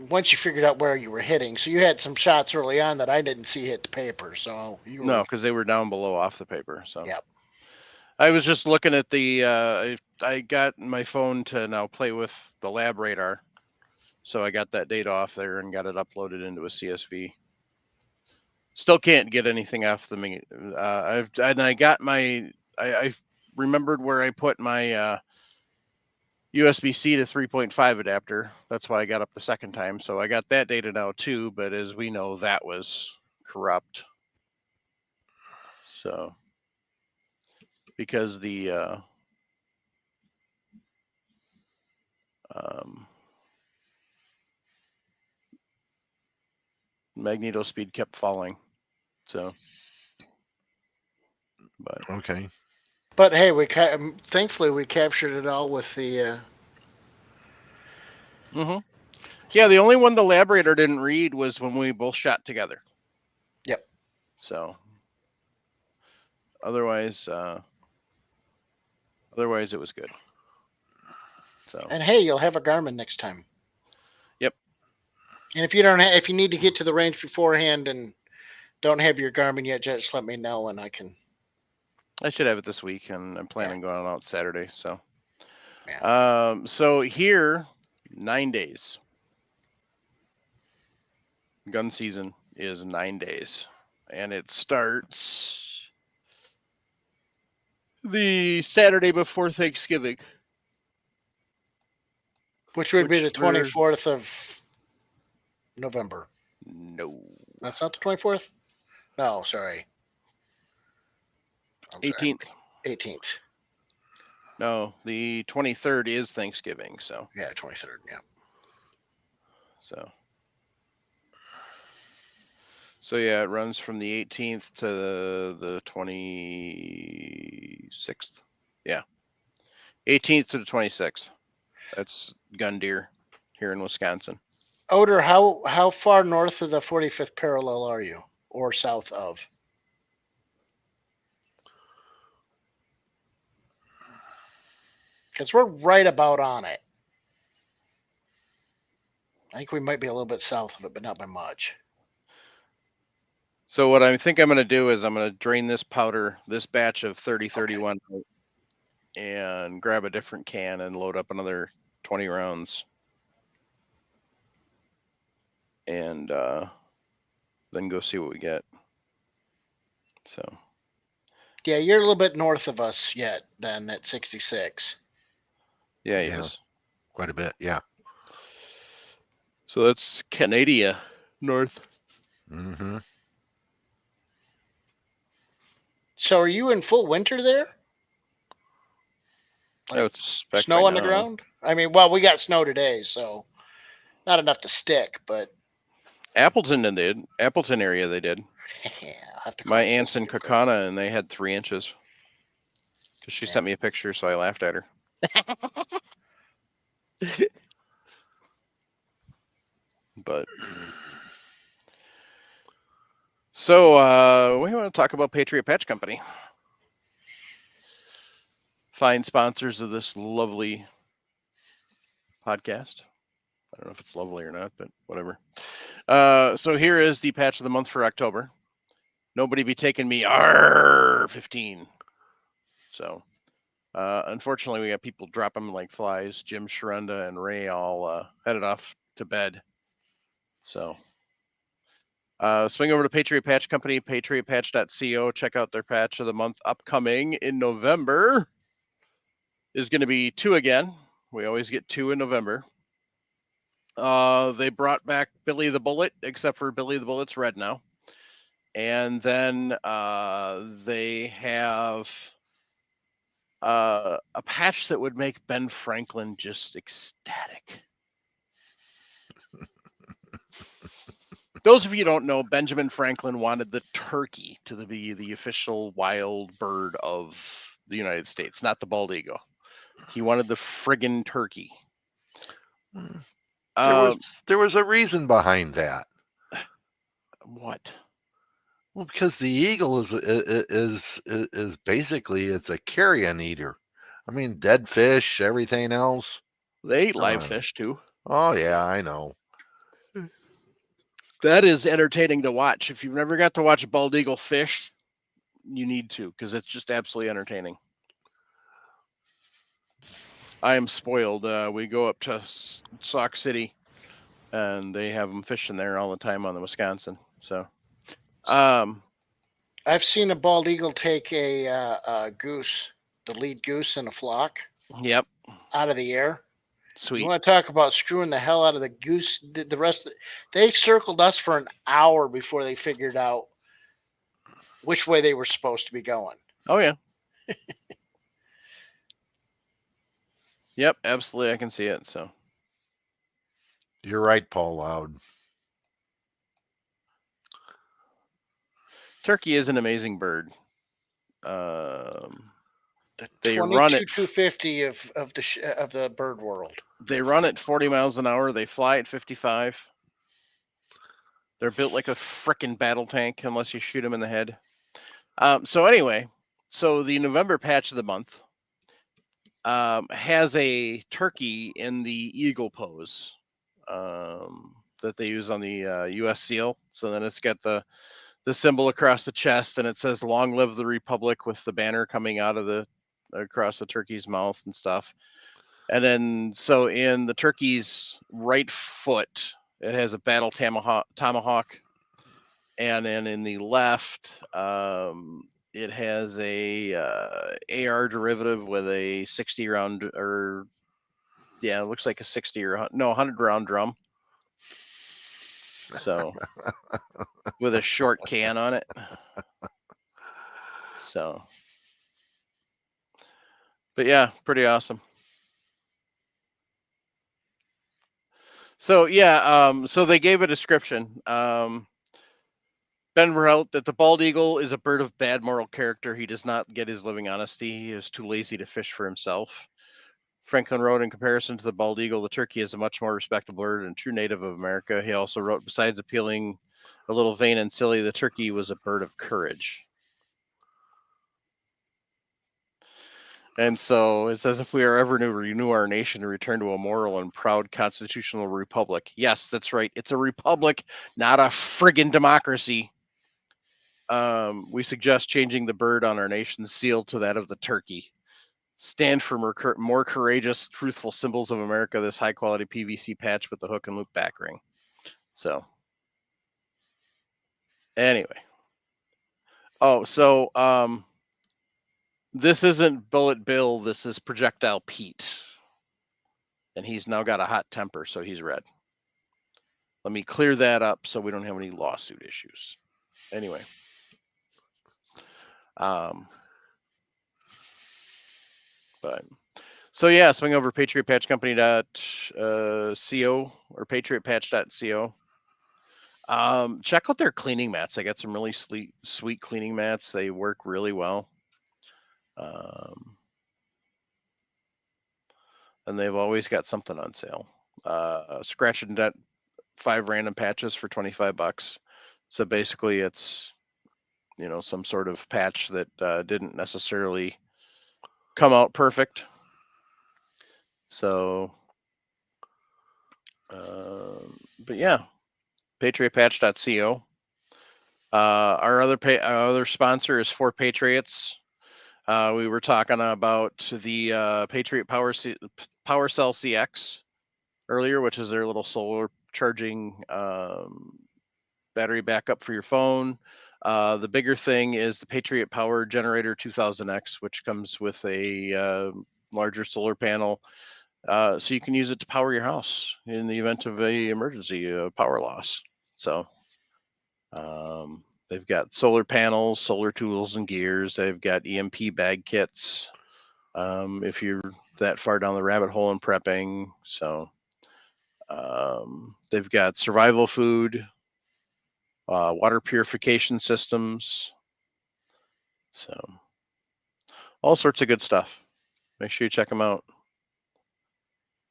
once you figured out where you were hitting. So you had some shots early on that I didn't see hit the paper. So you were, no, because they were down below off the paper. So Yep. I was just looking at the. I got my phone to now play with the lab radar, so I got that data off there and got it uploaded into a CSV. Still can't get anything off the. I got my. I remembered where I put my USB-C to 3.5 adapter. That's why I got up the second time. So I got that data now too. But as we know, that was corrupt. So because the magnetospeed kept falling. So, but Okay. but hey, thankfully we captured it all with the. Yeah, the only one the lab radar didn't read was when we both shot together. Yep. So, otherwise it was good. So. And hey, you'll have a Garmin next time. Yep. And if you don't if you need to get to the range beforehand and don't have your Garmin yet, just let me know and I can. I should have it this week, and I'm planning on going out Saturday. So, Yeah. So here, 9 days. Gun season is 9 days, and it starts the Saturday before Thanksgiving, Which would be the 24th of November. No, that's not the 24th. No, sorry. 18th. 18th. No, the 23rd is Thanksgiving. So yeah, 23rd. Yeah. So yeah, it runs from the 18th to the 26th. Yeah, 18th to the 26th. That's gun deer here in Wisconsin. Oder, how far north of the 45th parallel are you, or south of? Because we're right about on it. I think we might be a little bit south of it, but not by much. So what I think I'm going to do is I'm going to drain this powder, this batch of 3031, and grab a different can and load up another 20 rounds. And then go see what we get. So. Yeah, you're a little bit north of us yet, then at 66. Yeah, yes. Quite a bit, yeah. So that's Canada north. Mm-hmm. So are you in full winter there? Like it's snow on the ground? I mean, well, we got snow today, so not enough to stick, but Appleton area they did. Yeah, I'll have to My aunt's in Kokana and they had 3 inches. Because she sent me a picture, so I laughed at her. But so we want to talk about Patriot Patch Company. Fine sponsors of this lovely podcast. I don't know if it's lovely or not, but whatever. So here is the patch of the month for October. Nobody be taking me R15. So unfortunately, we got people dropping them like flies. Jim Sharenda and Ray all headed off to bed. So swing over to Patriot Patch Company, patriotpatch.co. Check out their patch of the month upcoming in November. Is going to be 2 again. We always get 2 in November. They brought back Billy the Bullet, except for Billy the Bullet's red now. And then they have a patch that would make Ben Franklin just ecstatic. Those of you who don't know, Benjamin Franklin wanted the turkey to be the official wild bird of the United States, not the bald eagle. He wanted the friggin' turkey. There was a reason behind that. What? Well, because the eagle is basically it's a carrion eater. I mean, dead fish, everything else. They eat Come live on. fish too. Oh yeah, I know. That is entertaining to watch. If you've never got to watch a bald eagle fish, you need to, because it's just absolutely entertaining. I am spoiled. We go up to Sauk City, and they have them fishing there all the time on the Wisconsin. So, I've seen a bald eagle take a goose, the lead goose in a flock, yep, out of the air. You sweet. want to talk about screwing the hell out of the goose? The rest, they circled us for an hour before they figured out which way they were supposed to be going. Oh yeah. Yep, absolutely. I can see it. So You're right, Paul Loud. turkey is an amazing bird. They 22, run it 250 of the bird world. They run at 40 miles an hour. They fly at 55. They're built like a frickin' battle tank unless you shoot them in the head. So anyway, so the November patch of the month has a turkey in the eagle pose that they use on the U.S. seal. So then it's got the symbol across the chest, and it says "Long live the Republic" with the banner coming out of across the turkey's mouth and stuff. And then, so in the turkey's right foot, it has a battle tomahawk. And then in the left, it has a AR derivative with a 60 round, or yeah, it looks like a 60 or 100 round drum. So with a short can on it. So, but yeah, pretty awesome. So yeah, so they gave a description. Ben wrote that the bald eagle is a bird of bad moral character. He does not get his living honesty. He is too lazy to fish for himself. Franklin wrote, in comparison to the bald eagle, the turkey is a much more respectable bird and true native of America. He also wrote, besides appealing a little vain and silly, the turkey was a bird of courage. And so it says, if we are ever to renew our nation and return to a moral and proud constitutional republic. Yes, that's right. It's a republic, not a friggin' democracy. We suggest changing the bird on our nation's seal to that of the turkey. Stand for more courageous, truthful symbols of America, this high-quality PVC patch with the hook and loop back ring. So, anyway. Oh, so this isn't Bullet Bill. This is Projectile Pete. And he's now got a hot temper, so he's red. Let me clear that up so we don't have any lawsuit issues. Anyway. But so yeah, swing over patriotpatchcompany.co or patriotpatch.co. Check out their cleaning mats. I got some really sweet cleaning mats. They work really well. And they've always got something on sale. Scratch and Dent 5 random patches for $25. So basically it's, some sort of patch that didn't necessarily come out perfect. So, but yeah, patriotpatch.co. Our other sponsor is For Patriots. We were talking about the Patriot Power Cell CX earlier, which is their little solar charging battery backup for your phone. The bigger thing is the Patriot Power Generator 2000X, which comes with a larger solar panel. So you can use it to power your house in the event of a emergency power loss. So they've got solar panels, solar tools and gears. They've got EMP bag kits if you're that far down the rabbit hole in prepping. So they've got survival food, water purification systems. So all sorts of good stuff. Make sure you check them out.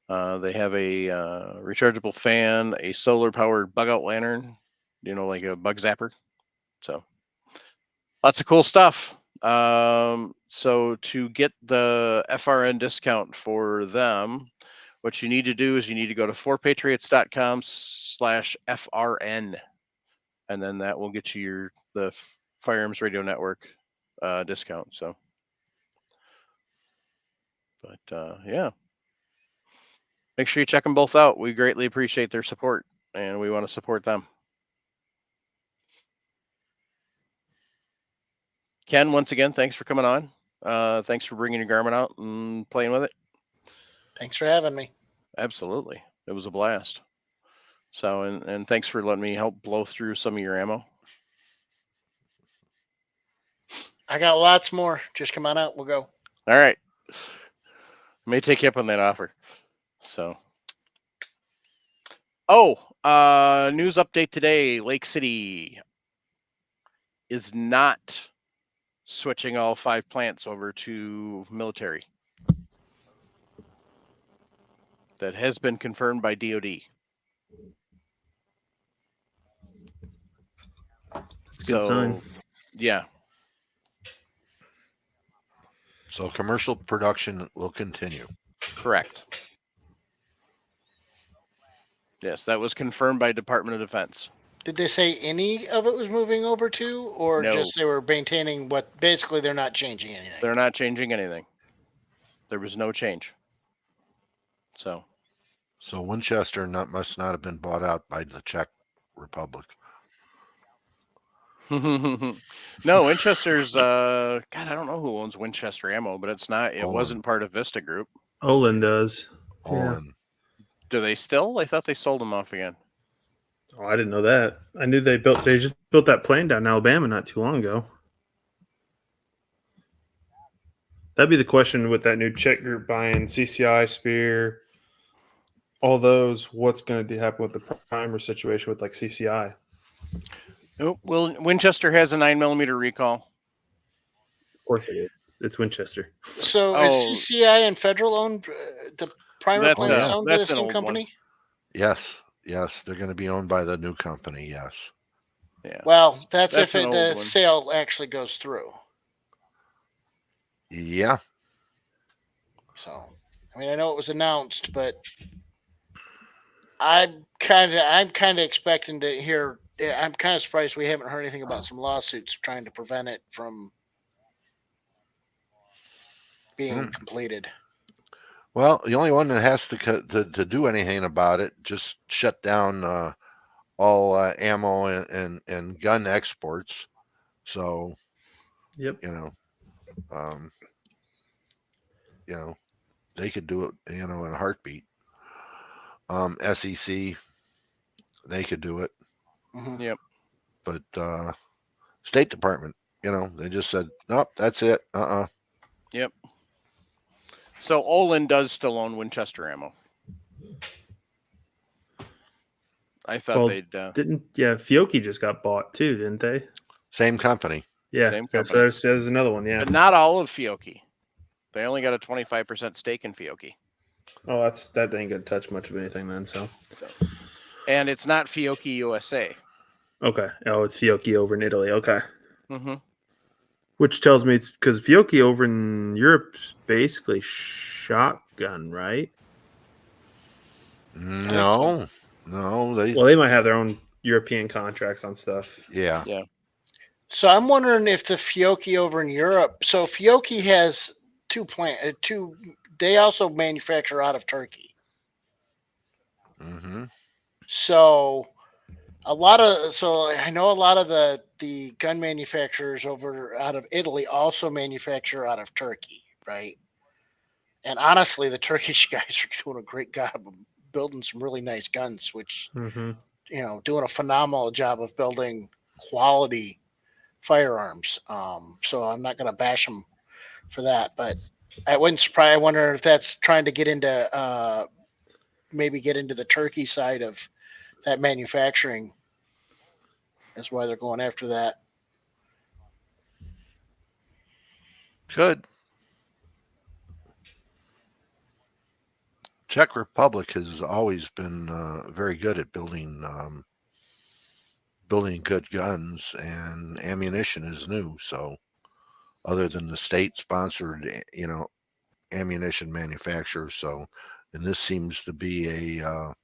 They have a rechargeable fan, a solar-powered bug-out lantern, like a bug zapper. So lots of cool stuff. So to get the FRN discount for them, what you need to do is you need to go to 4patriots.com/FRN, and then that will get you the Firearms Radio Network discount. So, but yeah, make sure you check them both out. We greatly appreciate their support, and we want to support them. Ken, once again, thanks for coming on. Thanks for bringing your Garmin out and playing with it. Thanks for having me. Absolutely. It was a blast. So, and thanks for letting me help blow through some of your ammo. I got lots more. Just come on out. We'll go. All right. May take you up on that offer. So, news update today. Lake City is not switching all 5 plants over to military. That has been confirmed by DOD. It's a good sign. Yeah. So commercial production will continue. Correct. Yes, that was confirmed by Department of Defense. Did they say any of it was moving over to, or No. just they were maintaining what? Basically, they're not changing anything. They're not changing anything. There was no change. So Winchester must not have been bought out by the Czech Republic. no, Winchester's God, I don't know who owns Winchester Ammo, but it's not. It Olin. wasn't part of Vista Group. Olin does. Olin. Do they still? I thought they sold them off again. Oh, I didn't know that. I knew they just built that plane down in Alabama not too long ago. That'd be the question with that new Czech group buying CCI, Spear, all those. What's going to happen with the primer situation with like CCI? Oh, well, Winchester has a 9mm recall. Of course it is. It's Winchester. So Oh. is CCI and Federal owned? The primer That's plant is a- owned by the that's an same old company? Yes, they're going to be owned by the new company. Yes. Yeah. Well, that's That's if an the old one. sale actually goes through. Yeah. So, I mean, I know it was announced, but I'm kind of expecting to hear. I'm kind of surprised we haven't heard anything about some lawsuits trying to prevent it from being completed. Well, the only one that has to do anything about it just shut down all ammo and gun exports. So, Yep. they could do it, in a heartbeat. SEC, they could do it, Mhm. Yep. but State Department, they just said, nope, that's it. Yep. So Olin does still own Winchester Ammo. I thought Well, they'd. Fiocchi just got bought too, didn't they? Same company. Yeah. Same So company. there's another one. Yeah. But not all of Fiocchi. They only got a 25% stake in Fiocchi. Oh, that ain't gonna touch much of anything then. So. And it's not Fiocchi USA. Okay. Oh, it's Fiocchi over in Italy. Okay. Mm-hmm. Which tells me it's because Fiocchi over in Europe's basically shotgun, right? No, they. Well, they might have their own European contracts on stuff. Yeah. Yeah. So I'm wondering if the Fiocchi over in Europe. So Fiocchi has two. They also manufacture out of Turkey. Mm-hmm. So I know a lot of the gun manufacturers out of Italy also manufacture out of Turkey, right? And honestly, the Turkish guys are doing a great job of building some really nice guns, which Mm-hmm. doing a phenomenal job of building quality firearms. So I'm not going to bash them for that, but I wouldn't surprise. I wonder if that's trying to get into maybe get into the Turkey side of that manufacturing. That's why they're going after that. Good. Czech Republic has always been very good at building good guns, and ammunition is new. So, other than the state-sponsored, ammunition manufacturer, and this seems to be a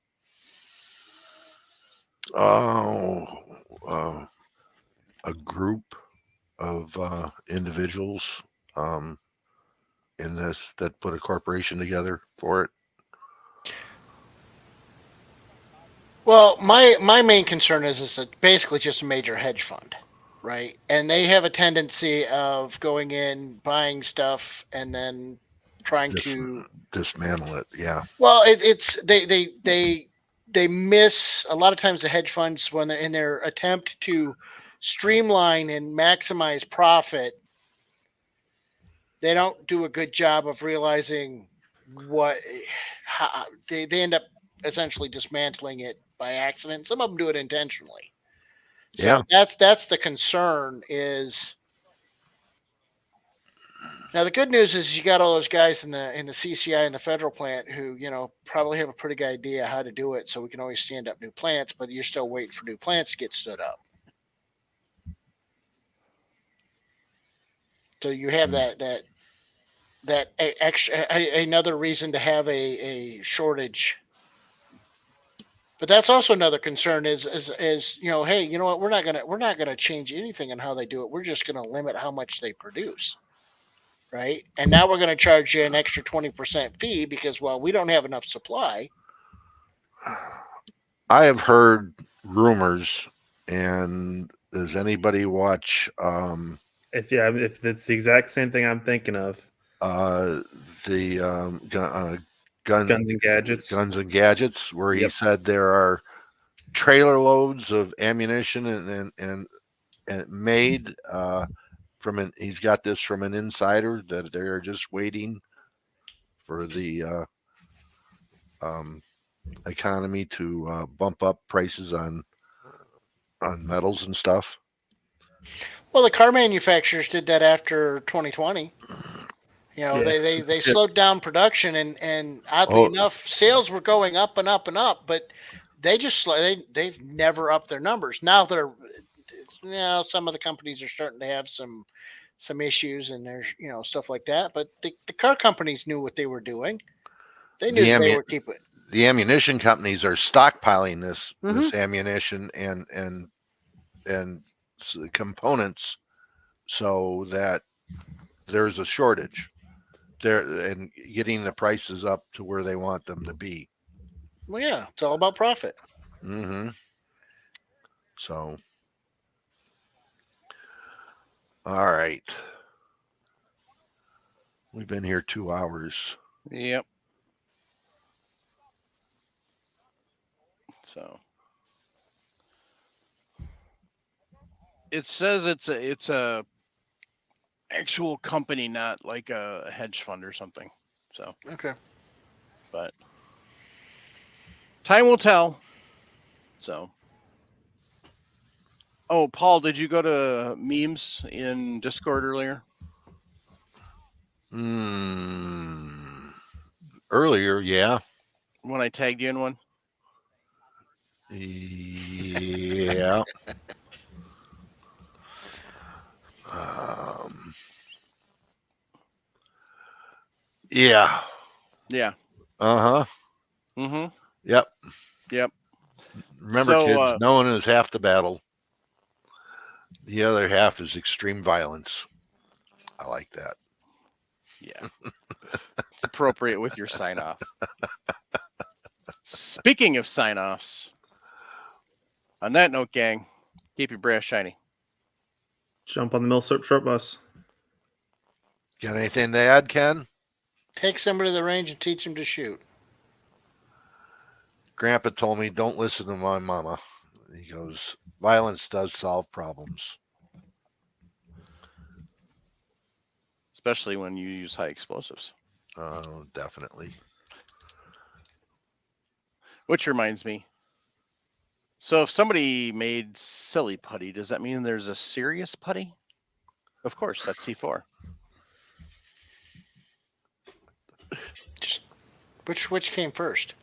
group of individuals in this that put a corporation together for it. Well, my main concern is it's basically just a major hedge fund, right? And they have a tendency of going in, buying stuff, and then trying to dismantle it. Yeah. Well, it's they miss a lot of times the hedge funds when they're in their attempt to streamline and maximize profit. They don't do a good job of realizing how they end up essentially dismantling it by accident. Some of them do it intentionally. So that's the concern is. Now the good news is you got all those guys in the CCI and the federal plant who probably have a pretty good idea how to do it. So we can always stand up new plants, but you're still waiting for new plants to get stood up. So you have that extra another reason to have a shortage. But that's also another concern is hey, you know what, we're not gonna change anything in how they do it. We're just gonna limit how much they produce. Right. And now we're going to charge you an extra 20% fee because, well, we don't have enough supply. I have heard rumors, and does anybody watch? If it's the exact same thing I'm thinking of. The Guns and Gadgets. Guns and Gadgets, where he said there are trailer loads of ammunition and made he's got this from an insider that they're just waiting for the economy to bump up prices on metals and stuff. Well, the car manufacturers did that after 2020. They slowed down production and oddly enough, sales were going up and up and up, but they've never upped their numbers. Now some of the companies are starting to have some issues and there's stuff like that, but the car companies knew what they were doing. They knew they were keeping it. The ammunition companies are stockpiling this ammunition and components so that there's a shortage there and getting the prices up to where they want them to be. Well, yeah, it's all about profit. So all right. We've been here 2 hours. Yep. So it says it's a actual company, not like a hedge fund or something. So okay. But time will tell. So oh, Paul, did you go to memes in Discord earlier? Earlier, yeah. When I tagged you in one? Yeah. Yeah. Yeah. Uh-huh. Yep. Remember, kids, knowing is half the battle. The other half is extreme violence. I like that. Yeah. It's appropriate with your sign-off. Speaking of sign-offs, on that note, gang, keep your brass shiny. Jump on the Millsap short bus. Got anything to add, Ken? Take somebody to the range and teach them to shoot. Grandpa told me, don't listen to my mama. He goes, violence does solve problems. Especially when you use high explosives. Oh, definitely. Which reminds me. So if somebody made silly putty, does that mean there's a serious putty? Of course, that's C4. Which came first?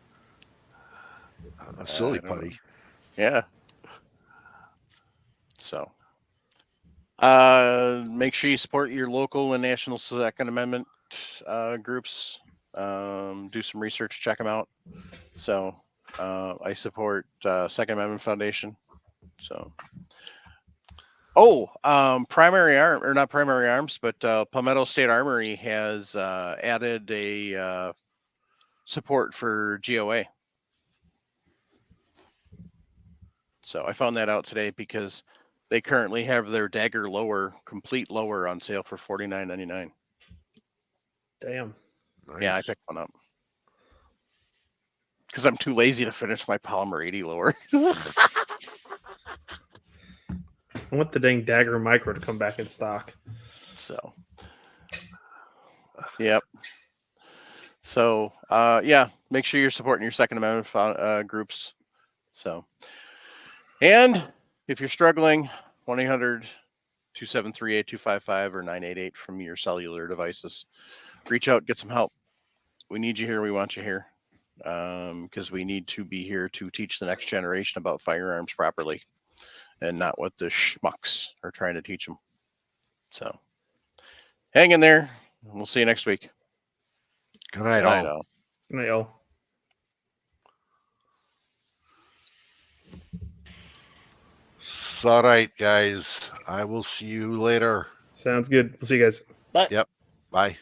A silly I don't putty. Yeah. So, make sure you support your local and national Second Amendment groups. Do some research, check them out. So, I support Second Amendment Foundation. So, primary arm or not primary arms, but Palmetto State Armory has added a support for GOA. So I found that out today because they currently have their Dagger lower, complete lower, on sale for $49.99. Damn. Nice. Yeah, I picked one up because I'm too lazy to finish my Polymer 80 lower. I want the dang Dagger Micro to come back in stock. So, yep. So, yeah, make sure you're supporting your Second Amendment groups. So, and if you're struggling, 1-800-273-8255 or 988 from your cellular devices. Reach out, get some help. We need you here. We want you here. Because we need to be here to teach the next generation about firearms properly and not what the schmucks are trying to teach them. So hang in there. We'll see you next week. Good night, Good night, all. all. Good night, y'all. It's all right, guys. I will see you later. Sounds good. We'll see you guys. But Yep. Bye.